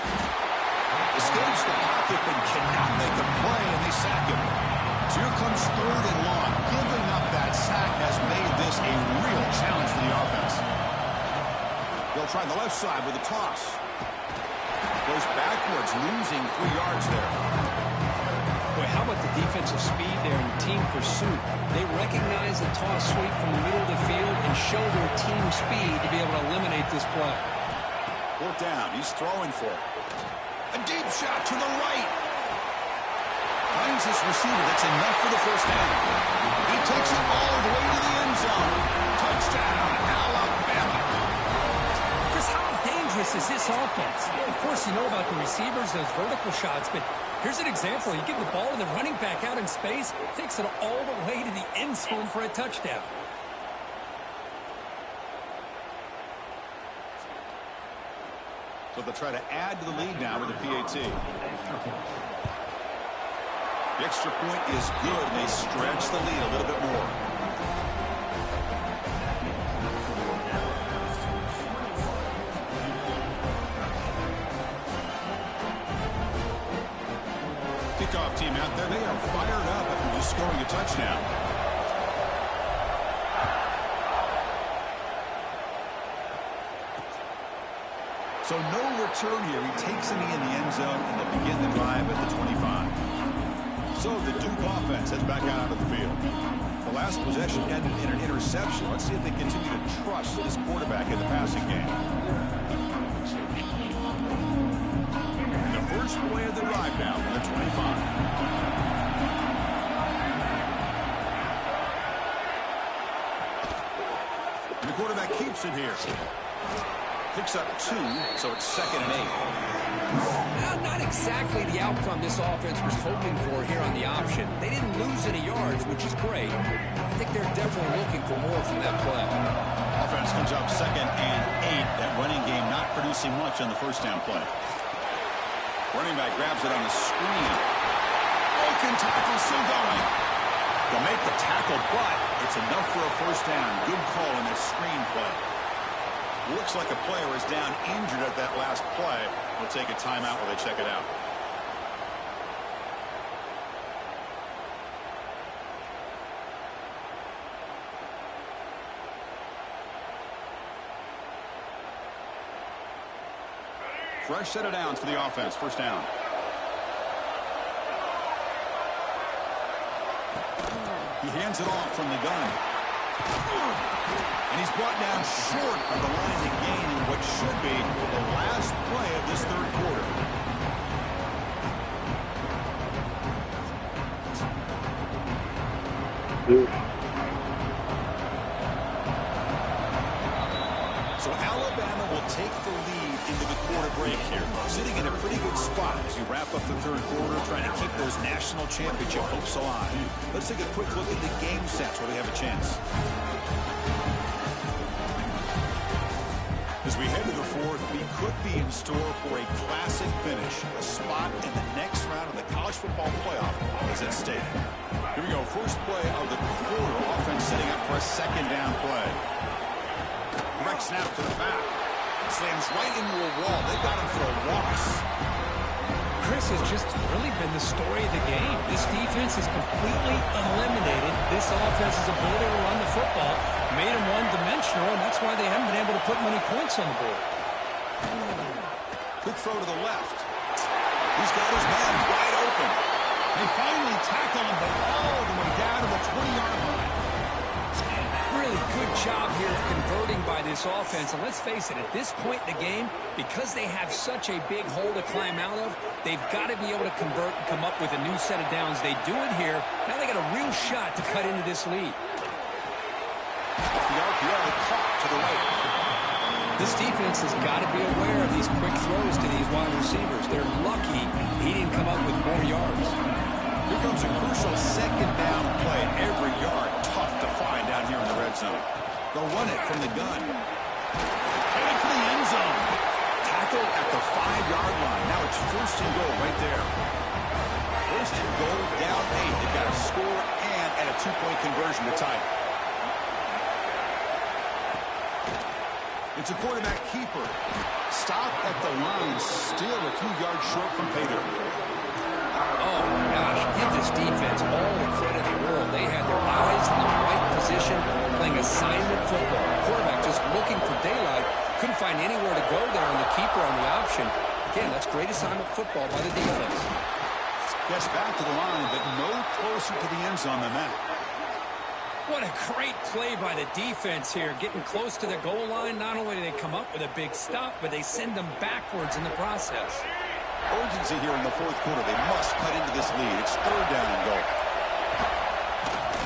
A: Escapes the pocket but cannot make the play, and they sack him. So here comes third and long. Giving up that sack has made this a real challenge for the offense. They'll try the left side with a toss. Goes backwards, losing 3 yards there.
C: Boy, how about the defensive speed there in team pursuit? They recognize the toss sweep from the middle of the field and show their team speed to be able to eliminate this play.
A: 4th down. He's throwing for it. A deep shot to the right. Finds his receiver. That's enough for the first down. He takes it all the way to the end zone. Touchdown, Alabama.
C: Chris, how dangerous is this offense? Well, of course, you know about the receivers, those vertical shots, but here's an example. You give the ball to the running back out in space, takes it all the way to the end zone for a touchdown.
A: So they'll try to add to the lead now with the PAT. The extra point is good, and they stretch the lead a little bit more. Kickoff team out there. They are fired up after just scoring a touchdown. So no return here. He takes it in the end zone, and they'll begin the drive at the 25. So the Duke offense heads back out onto the field. The last possession ended in an interception. Let's see if they continue to trust this quarterback in the passing game. The first play of the drive now from the 25. And the quarterback keeps it here. Picks up 2, so it's 2nd and 8.
C: Not exactly the outcome this offense was hoping for here on the option. They didn't lose any yards, which is great. I think they're definitely looking for more from that play.
A: Offense comes up 2nd and 8. That running game not producing much on the first down play. Running back grabs it on the screen. Broken tackle still going. They'll make the tackle, but it's enough for a first down. Good call in this screen play. Looks like a player is down injured at that last play. We'll take a timeout while they check it out. Fresh set of downs for the offense. First down. He hands it off from the gun. And he's brought down short of the line to gain in what should be the last play of this third quarter. So Alabama will take the lead into the quarter break here, sitting in a pretty good spot as you wrap up the third quarter, trying to keep those national championship hopes alive. Let's take a quick look at the game sets where they have a chance. As we head to the fourth, we could be in store for a classic finish. A spot in the next round of the college football playoff is at stake. Here we go. First play of the quarter. Offense setting up for a second down play. Direct snap to the back. Slams right into a wall. They got him for a loss.
C: Chris has just really been the story of the game. This defense has completely eliminated this offense's ability to run the football, made them one-dimensional, and that's why they haven't been able to put many points on the board.
A: Quick throw to the left. He's got his man wide open. They finally tackle him, but all the way down to the 20-yard line.
C: Really good job here of converting by this offense. And let's face it, at this point in the game, because they have such a big hole to climb out of, they've got to be able to convert and come up with a new set of downs. They do it here. Now they got a real shot to cut into this lead.
A: Off the RPO, caught to the right.
C: This defense has got to be aware of these quick throws to these wide receivers. They're lucky he didn't come up with more yards.
A: Here comes a crucial second down play. Every yard tough to find down here in the red zone. They'll run it from the gun. Headed for the end zone. Tackle at the 5-yard line. Now it's first and goal right there. First and goal, down 8. They've got a score and a 2-point conversion to tie it. It's a quarterback keeper. Stop at the line, still a few yards short from pay dirt.
C: Oh, my gosh, give this defense all the credit in the world. They had their eyes in the right position, playing assignment football. Quarterback just looking for daylight. Couldn't find anywhere to go there on the keeper on the option. Again, that's great assignment football by the defense.
A: Gets back to the line, but no closer to the end zone than that.
C: What a great play by the defense here. Getting close to the goal line, not only do they come up with a big stop, but they send them backwards in the process.
A: Urgency here in the fourth quarter. They must cut into this lead. It's third down and goal.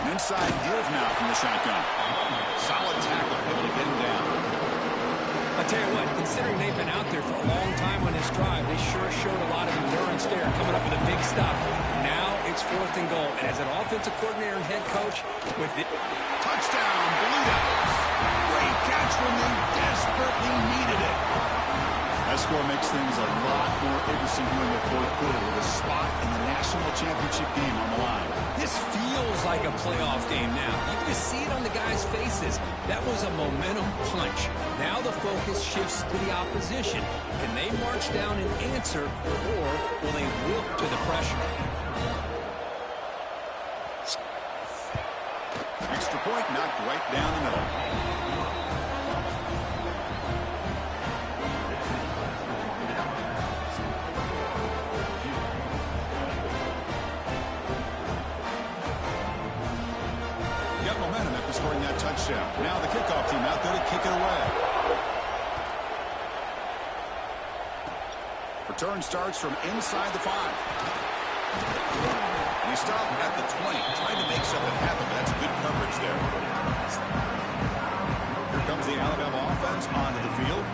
A: An inside give now from the shotgun. Solid tackle, able to get him down.
C: I tell you what, considering they've been out there for a long time on this drive, they sure showed a lot of endurance there, coming up with a big stop. Now it's fourth and goal. And as an offensive coordinator and head coach, with the
A: touchdown, Blues. Great catch when they desperately needed it. That score makes things a lot more interesting here in the fourth quarter with a spot in the national championship game on the line.
C: This feels like a playoff game now. You can see it on the guys' faces. That was a momentum punch. Now the focus shifts to the opposition. Can they march down and answer, or will they wilt to the pressure?
A: Extra point knocked right down the middle. Momentum after scoring that touchdown. Now the kickoff team out there to kick it away. Return starts from inside the 5. And he stopped at the 20, trying to make something happen, but that's good coverage there. Here comes the Alabama offense onto the field.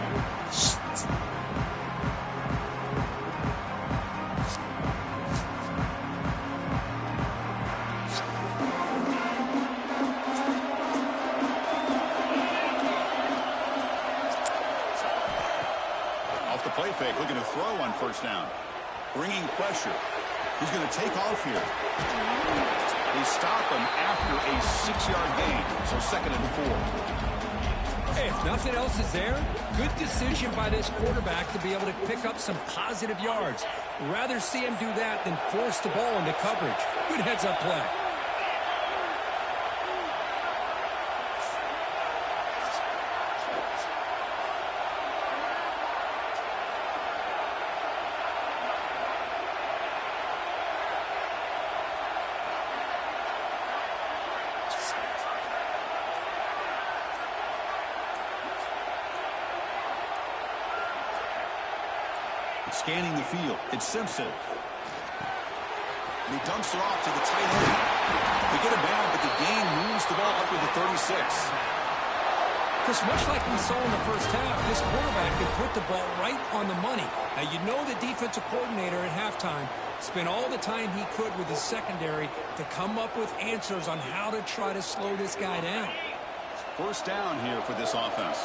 A: Play fake, looking to throw on first down. Bringing pressure. He's going to take off here. They stop him after a 6-yard gain, so second and 4.
C: Hey, if nothing else is there, good decision by this quarterback to be able to pick up some positive yards. Rather see him do that than force the ball into coverage. Good heads-up play.
A: Scanning the field. It's Simpson. He dumps it off to the tight end. They get it down, but the gain moves the ball up to the 36.
C: Chris, much like we saw in the first half, this quarterback can put the ball right on the money. Now, you know the defensive coordinator at halftime spent all the time he could with his secondary to come up with answers on how to try to slow this guy down.
A: First down here for this offense.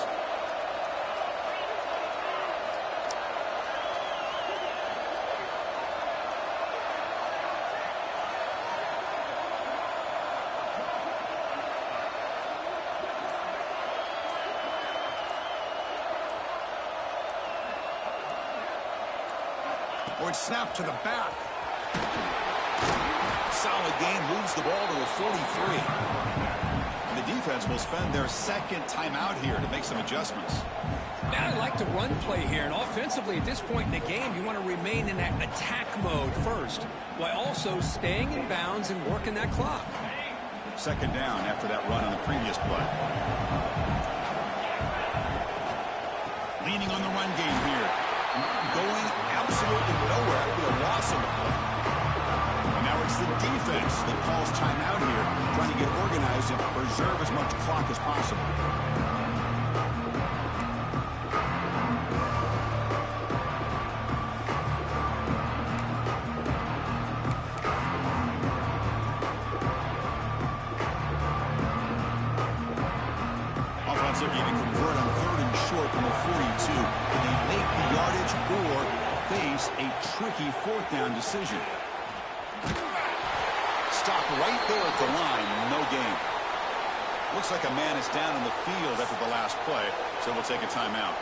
A: it's snapped to the back. Solid game, moves the ball to the 43. And the defense will spend their second timeout here to make some adjustments.
C: Now I like to run play here, and offensively at this point in the game, you want to remain in that attack mode first, while also staying in bounds and working that clock.
A: Second down after that run on the previous play. Leaning on the run game here. Going absolutely nowhere. It'll be a loss of the play. And now it's the defense that calls timeout here, trying to get organized and preserve as much clock as possible. Looking to convert on 3rd and short from the 42. Can they make the yardage or face a tricky 4th down decision? Stop right there at the line. No gain. Looks like a man is down in the field after the last play, so we'll take a timeout.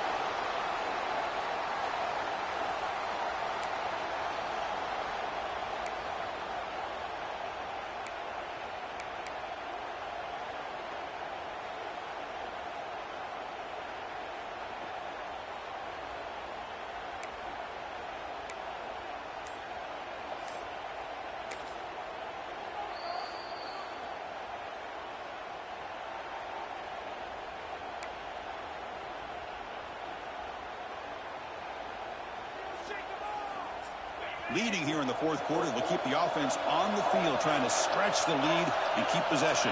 A: Leading here in the 4th quarter will keep the offense on the field, trying to stretch the lead and keep possession.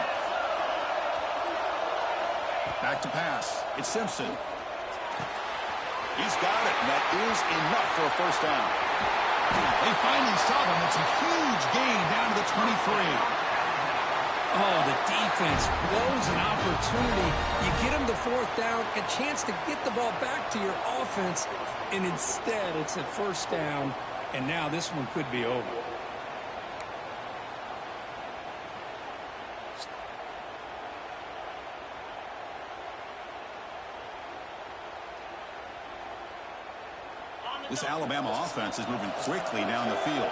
A: Back to pass. It's Simpson. He's got it, and that is enough for a 1st down. They finally stop him. It's a huge gain down to the 23.
C: Oh, the defense blows an opportunity. You get them the 4th down, a chance to get the ball back to your offense, and instead it's a 1st down. And now this one could be over.
A: This Alabama offense is moving quickly down the field.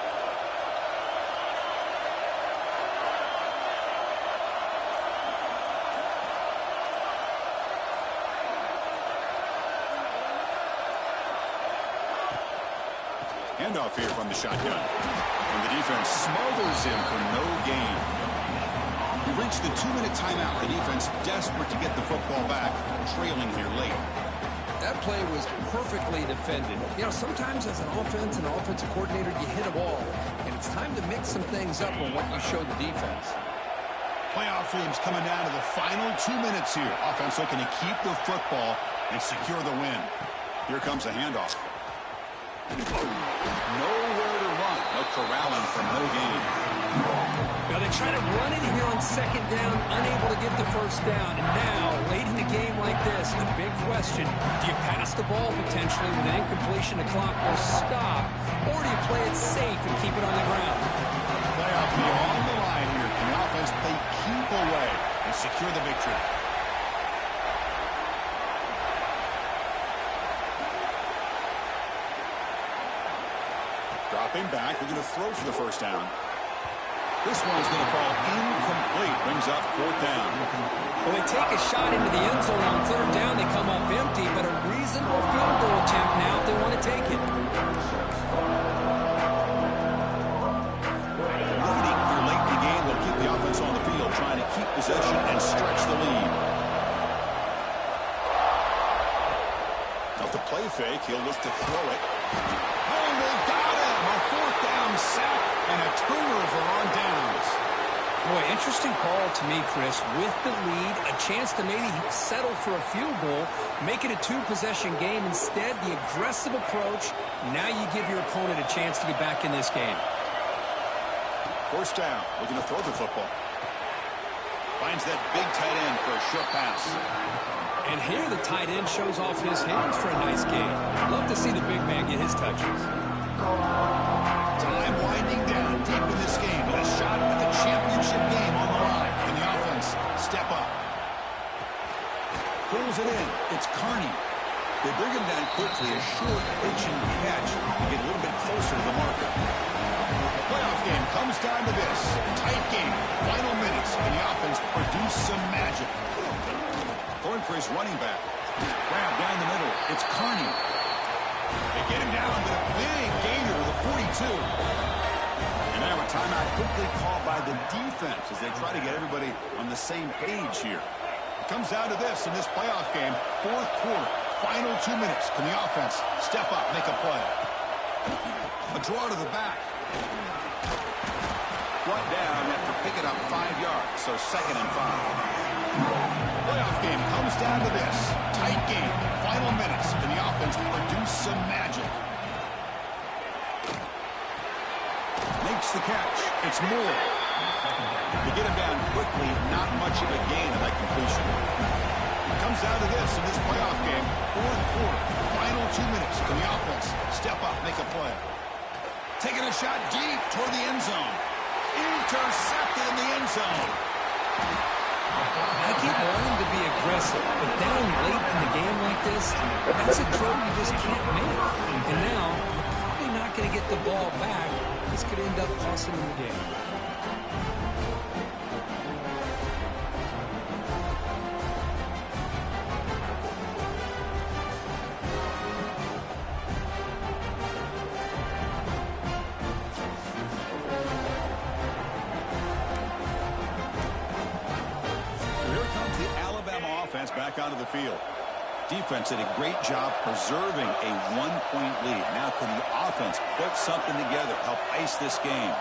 A: Handoff here from the shotgun. And the defense smothers him for no gain. We reached the 2-minute timeout. The defense desperate to get the football back, trailing here late.
C: That play was perfectly defended. You know, sometimes as an offense and offensive coordinator, you hit a ball, and it's time to mix some things up on what you show the defense.
A: Playoff dreams coming down to the final 2 minutes here. Offense looking to keep the football and secure the win. Here comes a handoff. Nowhere to run. No corralling for no gain.
C: Now they try to run in here on 2nd down, unable to get the 1st down. And now, late in the game like this, the big question, do you pass the ball potentially with an incompletion, the clock will stop, or do you play it safe and keep it on the ground?
A: Playoff game on the line here. Can the offense play keep away and secure the victory? Dropping back, we're going to throw for the 1st down. This one is going to fall incomplete. Brings up 4th down.
C: Well, they take a shot into the end zone on 3rd down. They come up empty, but a reasonable field goal attempt now if they want to take it.
A: Leading here late in the game will keep the offense on the field, trying to keep possession and stretch the lead. Off the play fake, he'll look to throw it. Oh, they've got him! A 4th down sack and a turnover on downs.
C: Boy, interesting call to me, Chris. With the lead, a chance to maybe settle for a field goal, make it a 2-possession game. Instead, the aggressive approach. Now you give your opponent a chance to get back in this game.
A: 1st down. Looking to throw the football. Finds that big tight end for a short pass.
C: And here the tight end shows off his hands for a nice game. Love to see the big man get his touches.
A: Time winding down deep in this game, but a shot at the championship game on the line. Can the offense step up? Pulls it in. It's Carney. They bring him down quickly, a short pitch and catch to get a little bit closer to the marker. The playoff game comes down to this. Tight game, final minutes, and the offense produce some magic. Going for his running back. Grab down the middle. It's Carney. They get him down with a big gainer to the 42. And now a timeout quickly called by the defense as they try to get everybody on the same page here. It comes down to this in this playoff game. Fourth quarter, final 2 minutes. Can the offense step up, make a play? A draw to the back. Brought down after picking up 5 yards, so 2nd and 5. Playoff game comes down to this. Tight game, final minutes, and the offense produce some magic. Makes the catch. It's Moore. They get him down quickly, not much of a gain of that completion. It comes down to this in this playoff game. Fourth quarter, final 2 minutes. Can the offense step up, make a play? Taking a shot deep toward the end zone. Intercepted in the end zone.
C: I keep wanting to be aggressive, but down late in the game like this, that's a throw you just can't make. And now, probably not going to get the ball back. This could end up costing him the game.
A: Back onto the field. Defense did a great job preserving a 1-point lead. Now can the offense put something together, help ice this game?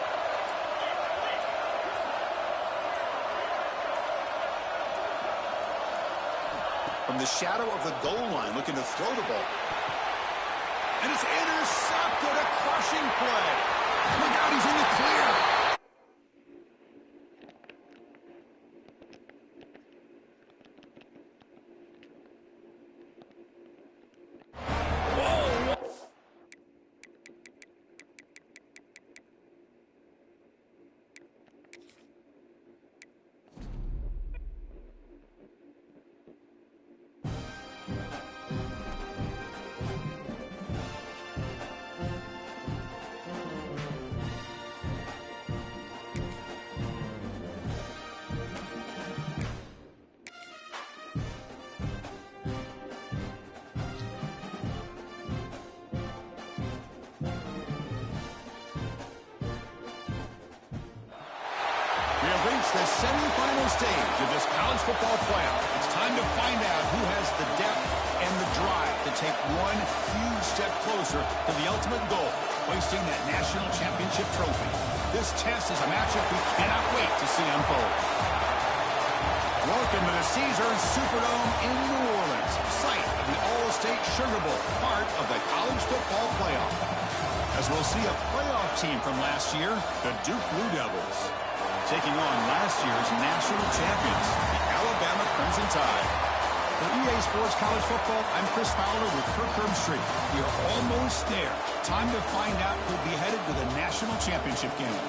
A: From the shadow of the goal line, looking to throw the ball. And it's intercepted, a crushing play. Look out, he's in the clear. The semifinal stage of this college football playoff. It's time to find out who has the depth and the drive to take one huge step closer to the ultimate goal, hoisting that national championship trophy. This test is a matchup we cannot wait to see unfold. Welcome to the Caesars Superdome in New Orleans, site of the All-State Sugar Bowl, part of the college football playoff. As we'll see a playoff team from last year, the Duke Blue Devils, taking on last year's national champions, the Alabama Crimson Tide. For EA Sports College Football, I'm Chris Fowler with Kirk Herbstreit. We are almost there. Time to find out who'll be headed to the national championship game.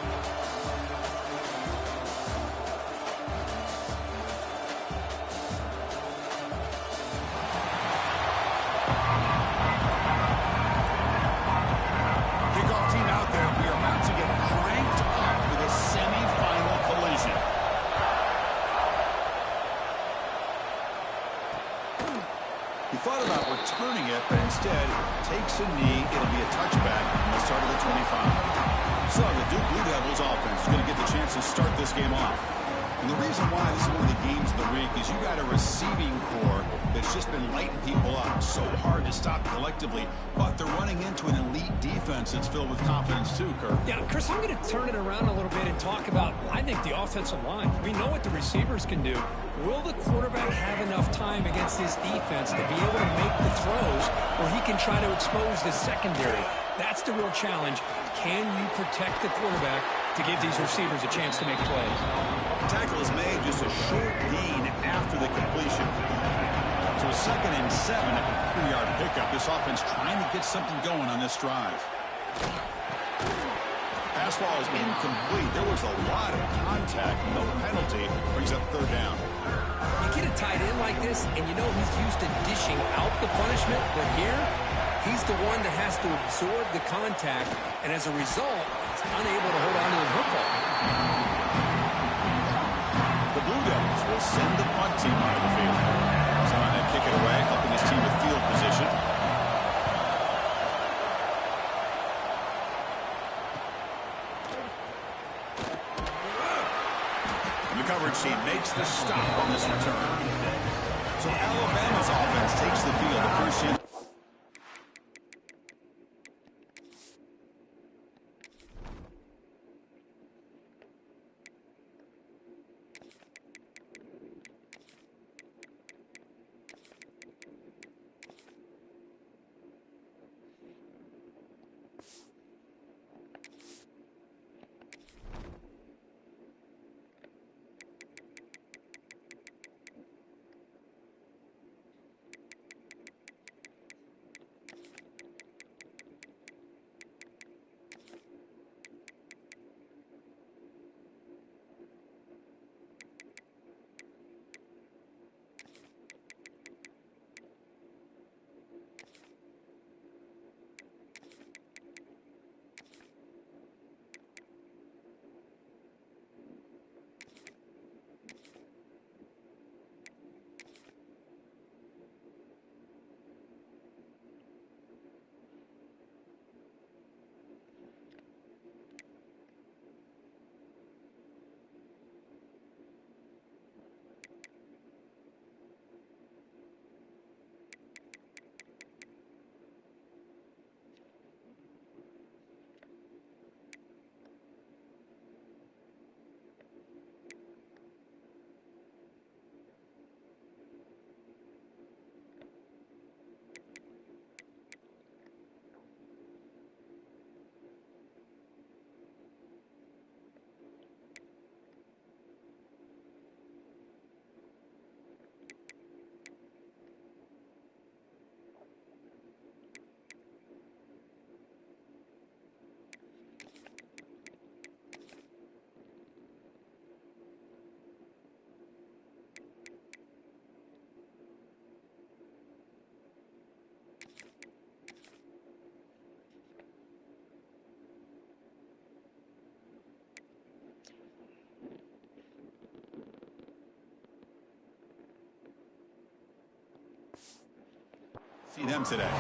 A: Kickoff team out there. We are about to get cranked up with a semifinal collision. He thought about returning it, but instead takes a knee. It'll be a touchback on the start of the 25. So the Duke Blue Devils offense is going to get the chance to start this game off. And the reason why this is one of the games of the week is you got a receiving core that's just been lighting people up. So hard to stop collectively, but they're running into an elite defense that's filled with confidence too, Kirk.
C: Yeah, Chris, I'm going to turn it around a little bit and talk about, I think, the offensive line. We know what the receivers can do. Will the quarterback have enough time against this defense to be able to make the throws where he can try to expose the secondary? That's the real challenge. Can you protect the quarterback to give these receivers a chance to make plays?
A: The tackle is made just a short gain after the completion. So a 2nd and 7 at the 3-yard pickup. This offense trying to get something going on this drive. Fastball is incomplete. There was a lot of contact. No penalty. Brings up third down.
C: You get a tight end like this, and you know he's used to dishing out the punishment, but here, he's the one that has to absorb the contact, and as a result, he's unable to hold on to the football.
A: The Blue Devils will send the punt team onto the field. Trying to kick it away, helping his team with field position. And the coverage team makes the stop on this return. So Alabama's offense takes the field. The first chance. See them today.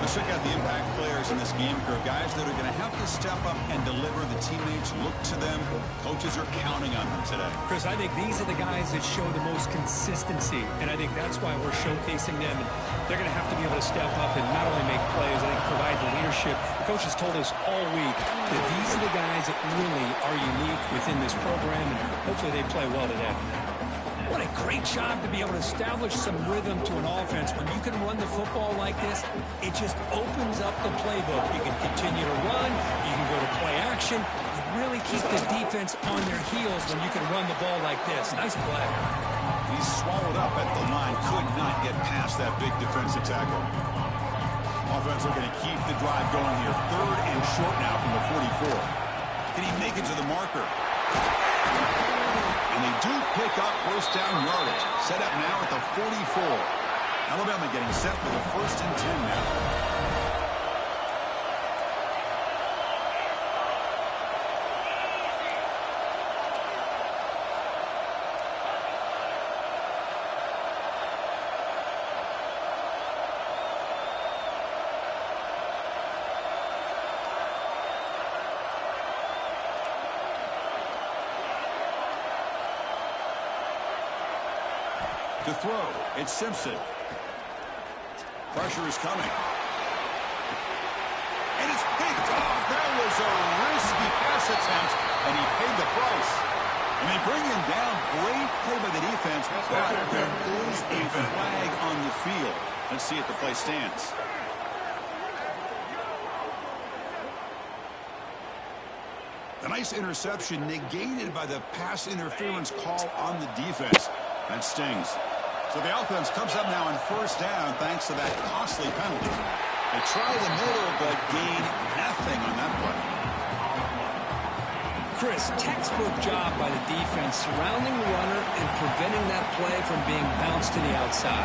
A: Let's check out the impact players in this game crew. Guys that are going to have to step up and deliver. The teammates look to them. Coaches are counting on them today.
C: Chris, I think these are the guys that show the most consistency, and I think that's why we're showcasing them. And they're going to have to be able to step up and not only make plays, I think provide the leadership. The coach has told us all week that these are the guys that really are unique within this program, and hopefully they play well today. What a great job to be able to establish some rhythm to an offense. When you can run the football like this, it just opens up the playbook. You can continue to run. You can go to play action. You really keep the defense on their heels when you can run the ball like this. Nice play.
A: He's swallowed up at the line. Could not get past that big defensive tackle. Offense looking to keep the drive going here. Third and short now from the 44. Can he make it to the marker? And they do pick up first down yardage. Set up now at the 44. Alabama getting set for the 1st and 10 now. To throw, it's Simpson. Pressure is coming. And it's picked off. That was a risky pass attempt, and he paid the price. And they bring him down. Great play by the defense, but there is a flag on the field. Let's see if the play stands. The nice interception negated by the pass interference call on the defense. That stings. So the offense comes up now on first down thanks to that costly penalty. They try the middle, but gain nothing on that play.
C: Chris, textbook job by the defense surrounding the runner and preventing that play from being bounced to the outside.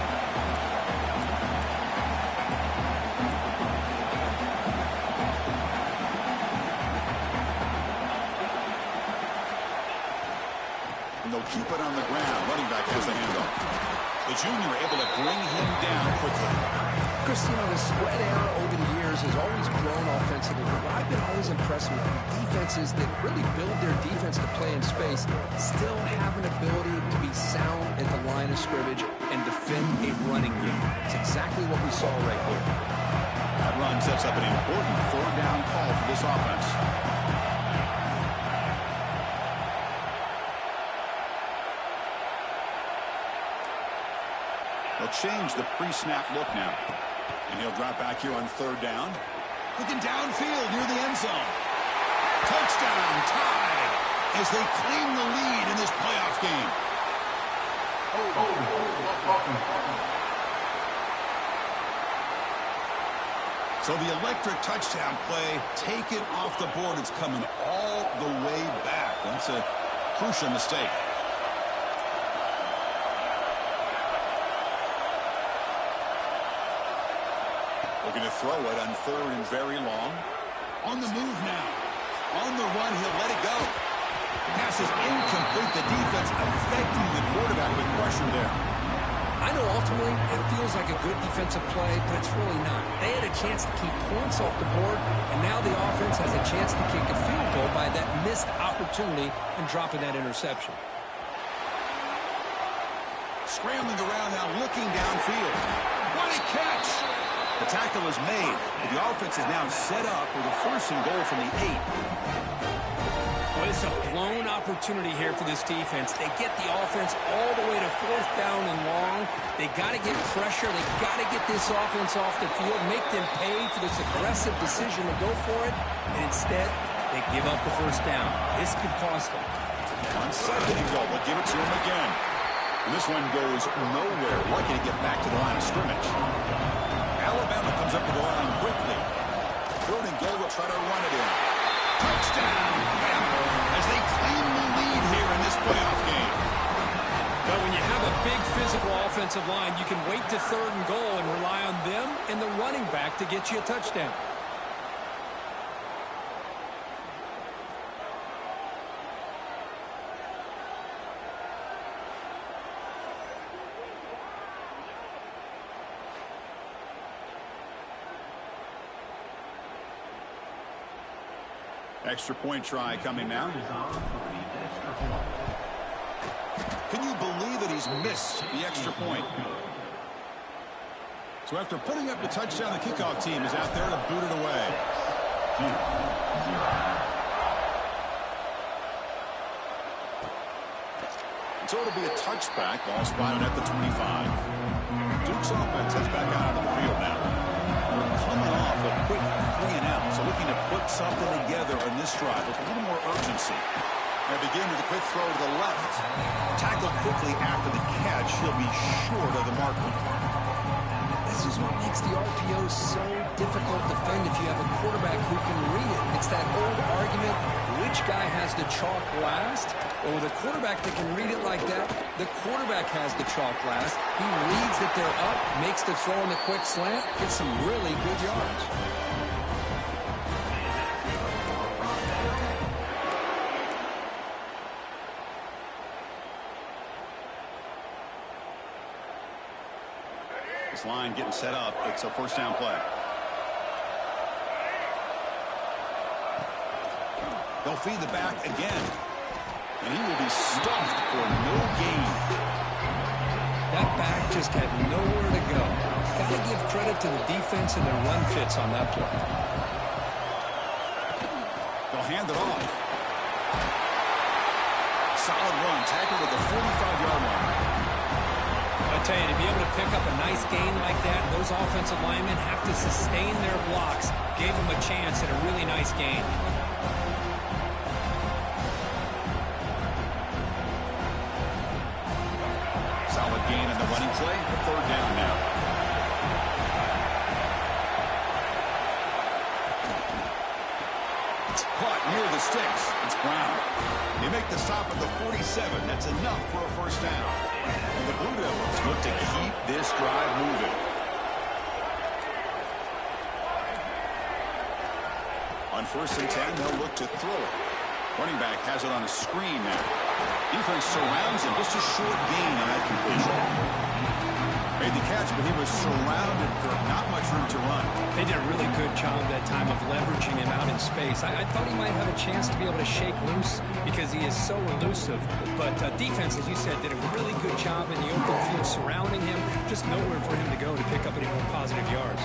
A: And they'll keep it on the ground. Running back has the handoff. The junior able to bring him down quickly.
C: Chris, you know, the spread era over the years has always grown offensively, but I've been always impressed with defenses that really build their defense to play in space, still have an ability to be sound at the line of scrimmage and defend a running game. It's exactly what we saw right here.
A: That run sets up an important third down call for this offense. They'll change the pre-snap look now. And he'll drop back here on third down. Looking downfield near the end zone. Touchdown, tied, as they claim the lead in this playoff game. So the electric touchdown play, take it off the board. It's coming all the way back. That's a crucial mistake. Looking to throw it on third and very long. On the move now. On the run, he'll let it go. Pass is incomplete. The defense affecting the quarterback with pressure there.
C: I know ultimately it feels like a good defensive play, but it's really not. They had a chance to keep points off the board, and now the offense has a chance to kick a field goal by that missed opportunity and dropping that interception.
A: Scrambling around now, looking downfield. What a catch! The tackle is made, but the offense is now set up with a first and goal from the 8.
C: Well, it's a blown opportunity here for this defense. They get the offense all the way to fourth down and long. They got to get pressure. They got to get this offense off the field, make them pay for this aggressive decision to go for it, and instead they give up the first down. This could cost them.
A: On second and goal, but give it to him again. And this one goes nowhere. Lucky to get back to the line of scrimmage. Alabama comes up to the line quickly. Third and goal, will try to run it in. Touchdown! As they claim the lead here in this playoff game.
C: But when you have a big physical offensive line, you can wait to third and goal and rely on them and the running back to get you a touchdown.
A: Extra point try coming now. Can you believe it? He's missed the extra point. So after putting up the touchdown, the kickoff team is out there to boot it away. So it'll be a touchback. Ball spotted at the 25. Duke's offense heads back out onto the field now. Coming off a quick 3-and-out, so looking to put something together on this drive with a little more urgency. They begin with a quick throw to the left. Tackled quickly after the catch. He'll be short of the marker.
C: This is what makes the RPO so difficult to defend if you have a quarterback who can read it. It's that old argument, which guy has the chalk last? Well, with a quarterback that can read it like that, the quarterback has the chalk last. He reads that they're up, makes the throw in the quick slant, gets some really good yards.
A: This line getting set up. It's a first down play. They'll feed the back again. And he will be stuffed for no gain.
C: That back just had nowhere to go. Got to give credit to the defense and their run fits on that play.
A: They'll hand it off. Solid run. Tackled at the 45-yard line.
C: I tell you, to be able to pick up a nice gain like that, those offensive linemen have to sustain their blocks. Gave them a chance at a really nice gain.
A: Solid gain in the running play. Third down now. It's caught near the the sticks. It's Brown. They make the stop at the 47. That's enough for a first down. And the Blue Devils look to keep this drive moving. On 1st and 10, they'll look to throw it. Running back has it on a screen now. Defense surrounds him. Just a short gain on that completion. Made the catch, but he was surrounded, Kirk. Not much room to run.
C: They did a really good job that time of leveraging him out in space. I thought he might have a chance to be able to shake loose because he is so elusive. But defense, as you said, did a really good job in the open field surrounding him. Just nowhere for him to go to pick up any more positive yards.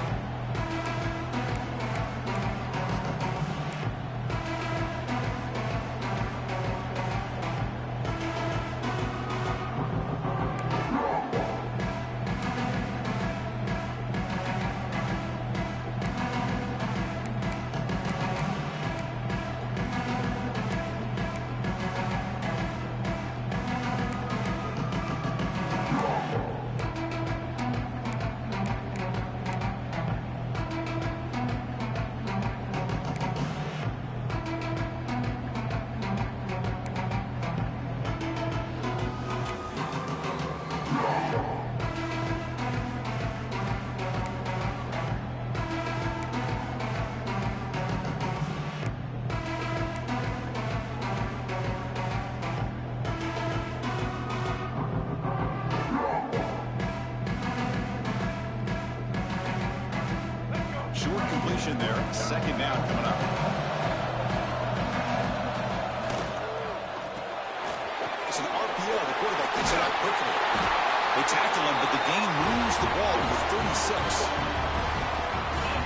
A: There. 2nd down coming up. It's an RPO. The quarterback gets it out quickly. They tackle him, but the gain moves the ball to the 36.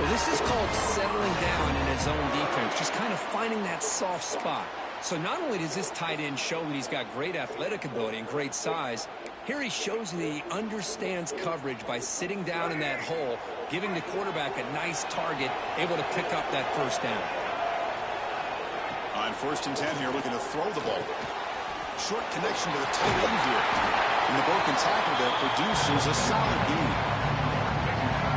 C: Well, this is called settling down in his own defense, just kind of finding that soft spot. So not only does this tight end show that he's got great athletic ability and great size, here he shows that he understands coverage by sitting down in that hole, giving the quarterback a nice target, able to pick up that first down.
A: On 1st and 10 here, looking to throw the ball. Short connection to the tight end here. And the broken tackle there produces a solid gain.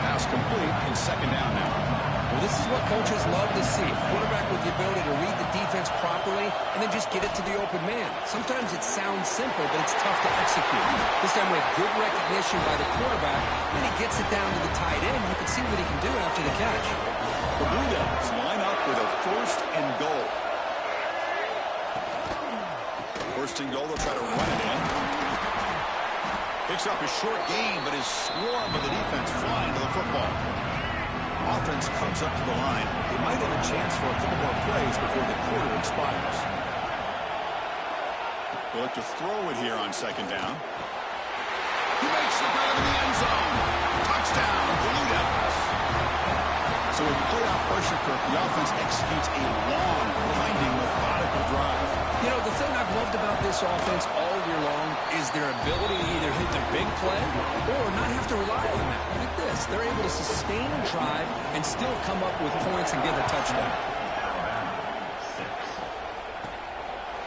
A: Pass complete and 2nd down now.
C: Well, this is what coaches love to see. Quarterback with the ability to read the defense properly and then just get it to the open man. Sometimes it sounds simple, but it's tough to execute. This time with good recognition by the quarterback, then he gets it down to the tight end. You can see what he can do after the catch.
A: The Blue Devils line up with a 1st and goal. 1st and goal, they'll try to run it in. Picks up a short gain, but his swarm of the defense flying to the football. Offense comes up to the line. They might have a chance for a couple more plays before the quarter expires. They look to throw it here on 2nd down. He makes the grab in the end zone. Touchdown, Blue Devils. So with playoff pressure, Kirk, the offense executes a long, winding, methodical drive.
C: You know, the thing I've loved about this offense all year long is their ability to either hit the big play or not have to rely on that. Like this, they're able to sustain a drive and still come up with points and get a touchdown.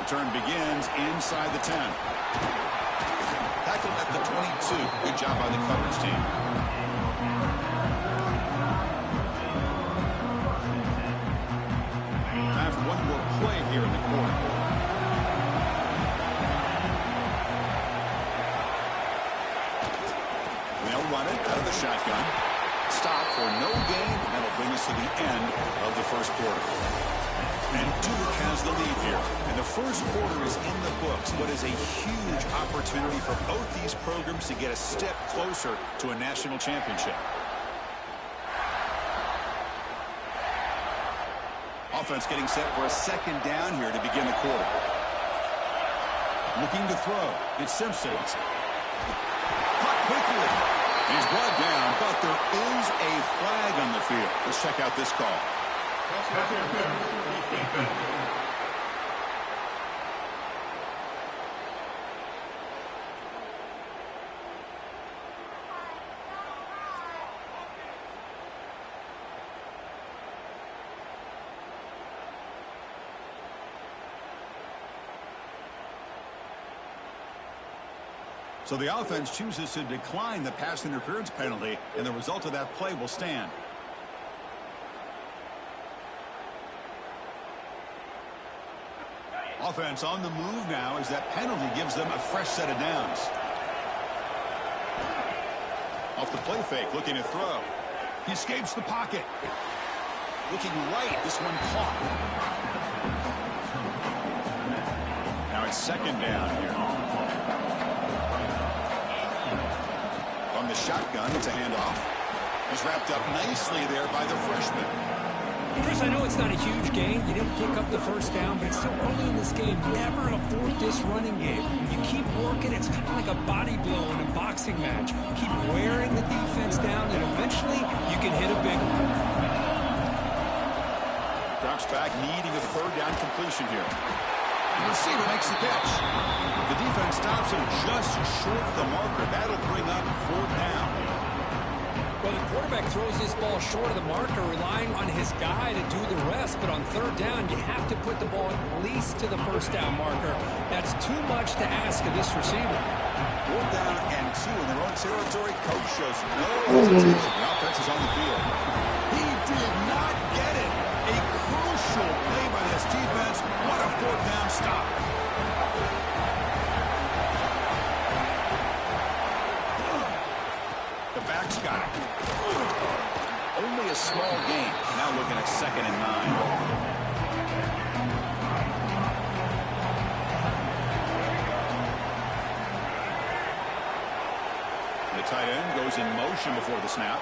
A: The turn begins inside the 10. Tackled at the 22. Good job by the coverage team. Time for one more play here in the quarter. Run it out of the shotgun. Stop for no gain. That'll bring us to the end of the 1st quarter. And Duke has the lead here. And the 1st quarter is in the books. What is a huge opportunity for both these programs to get a step closer to a national championship. Offense getting set for a 2nd down here to begin the quarter. Looking to throw. It's Simpson. Caught quickly. He's brought down, but there is a flag on the field. Let's check out this call. So the offense chooses to decline the pass interference penalty, and the result of that play will stand. Offense on the move now as that penalty gives them a fresh set of downs. Off the play fake, looking to throw. He escapes the pocket. Looking right, this one caught. Now it's second down here. From the shotgun, it's a handoff. He's wrapped up nicely there by the freshman.
C: Chris, I know it's not a huge gain. You didn't pick up the first down, but it's still early in this game. Never abort this running game. You keep working. It's kind of like a body blow in a boxing match. Keep wearing the defense down, and eventually you can hit a big one.
A: Drops back, needing a third down completion here. The receiver makes the catch. The defense stops him just short of the marker. That'll bring up fourth down.
C: Well, the quarterback throws this ball short of the marker, relying on his guy to do the rest. But on third down, you have to put the ball at least to the first down marker. That's too much to ask of this receiver.
A: Fourth down and 2 in their own territory. Coach shows no hesitation. The offense is on the field. He did not get it. A crucial play by this defense. What a fourth down stop. The back's got it. Only a small gain. Now looking at 2nd and 9. The tight end goes in motion before the snap.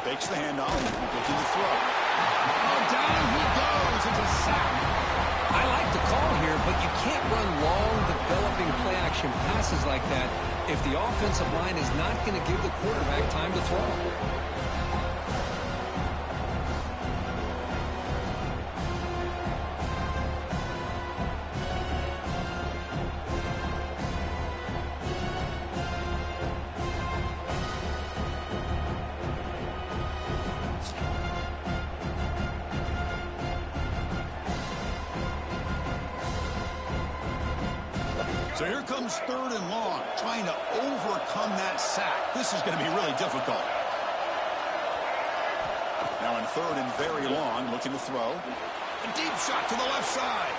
A: Fakes the handoff. Looking to throw. Oh, down he goes. It's a sack.
C: I like the call here, but you can't run long, developing play-action passes like that if the offensive line is not going to give the quarterback time to throw.
A: So here comes 3rd and long, trying to overcome that sack. This is going to be really difficult. Now in 3rd and very long, looking to throw. A deep shot to the left side.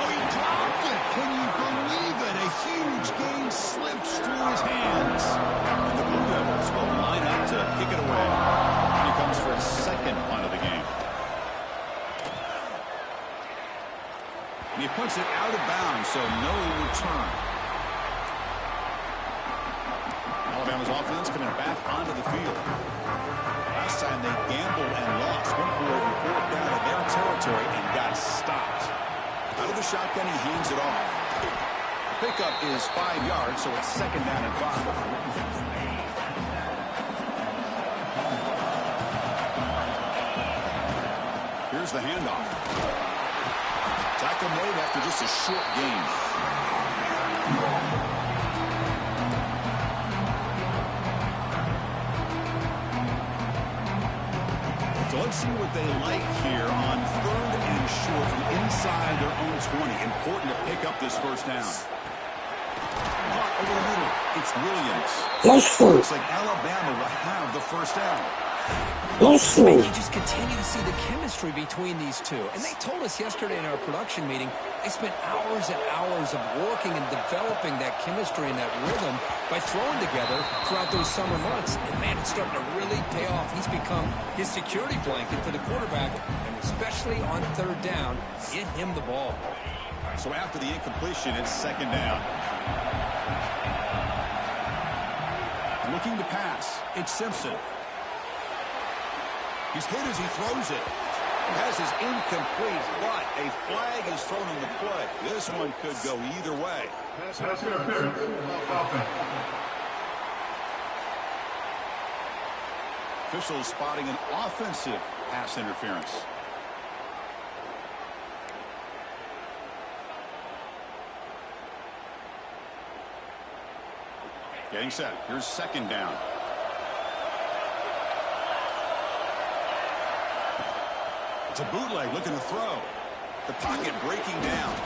A: Oh, he dropped it. Can you believe it? A huge gain slips through his hands. And the Blue Devils will line up to kick it away. He comes for his 2nd punt of the game. And he puts it out of bounds, so no return. Alabama's offense coming back onto the field. Last time they gambled and lost. Went for over 4th down in their territory and got stopped. Out of the shotgun, he hands it off. The pickup is 5 yards, so it's 2nd down and 5. Here's the handoff. Tackle made after just a short gain. So let's see what they like here on 3rd and short from inside their own 20. Important to pick up this first down. Caught over the middle. It's Williams. Looks like Alabama will have the first down.
C: You just continue to see the chemistry between these two. And they told us yesterday in our production meeting, they spent hours and hours of working and developing that chemistry and that rhythm by throwing together throughout those summer months. And, man, it's starting to really pay off. He's become his security blanket for the quarterback, and especially on 3rd down, get him the ball.
A: So after the incompletion, it's 2nd down. Looking to pass. It's Simpson. He's hit as he throws it. Pass is incomplete, but a flag is thrown on the play. This one could go either way.
D: Pass interference. Offense.
A: Officials spotting an offensive pass interference. Getting set. Here's 2nd down. It's a bootleg looking to throw. The pocket breaking down.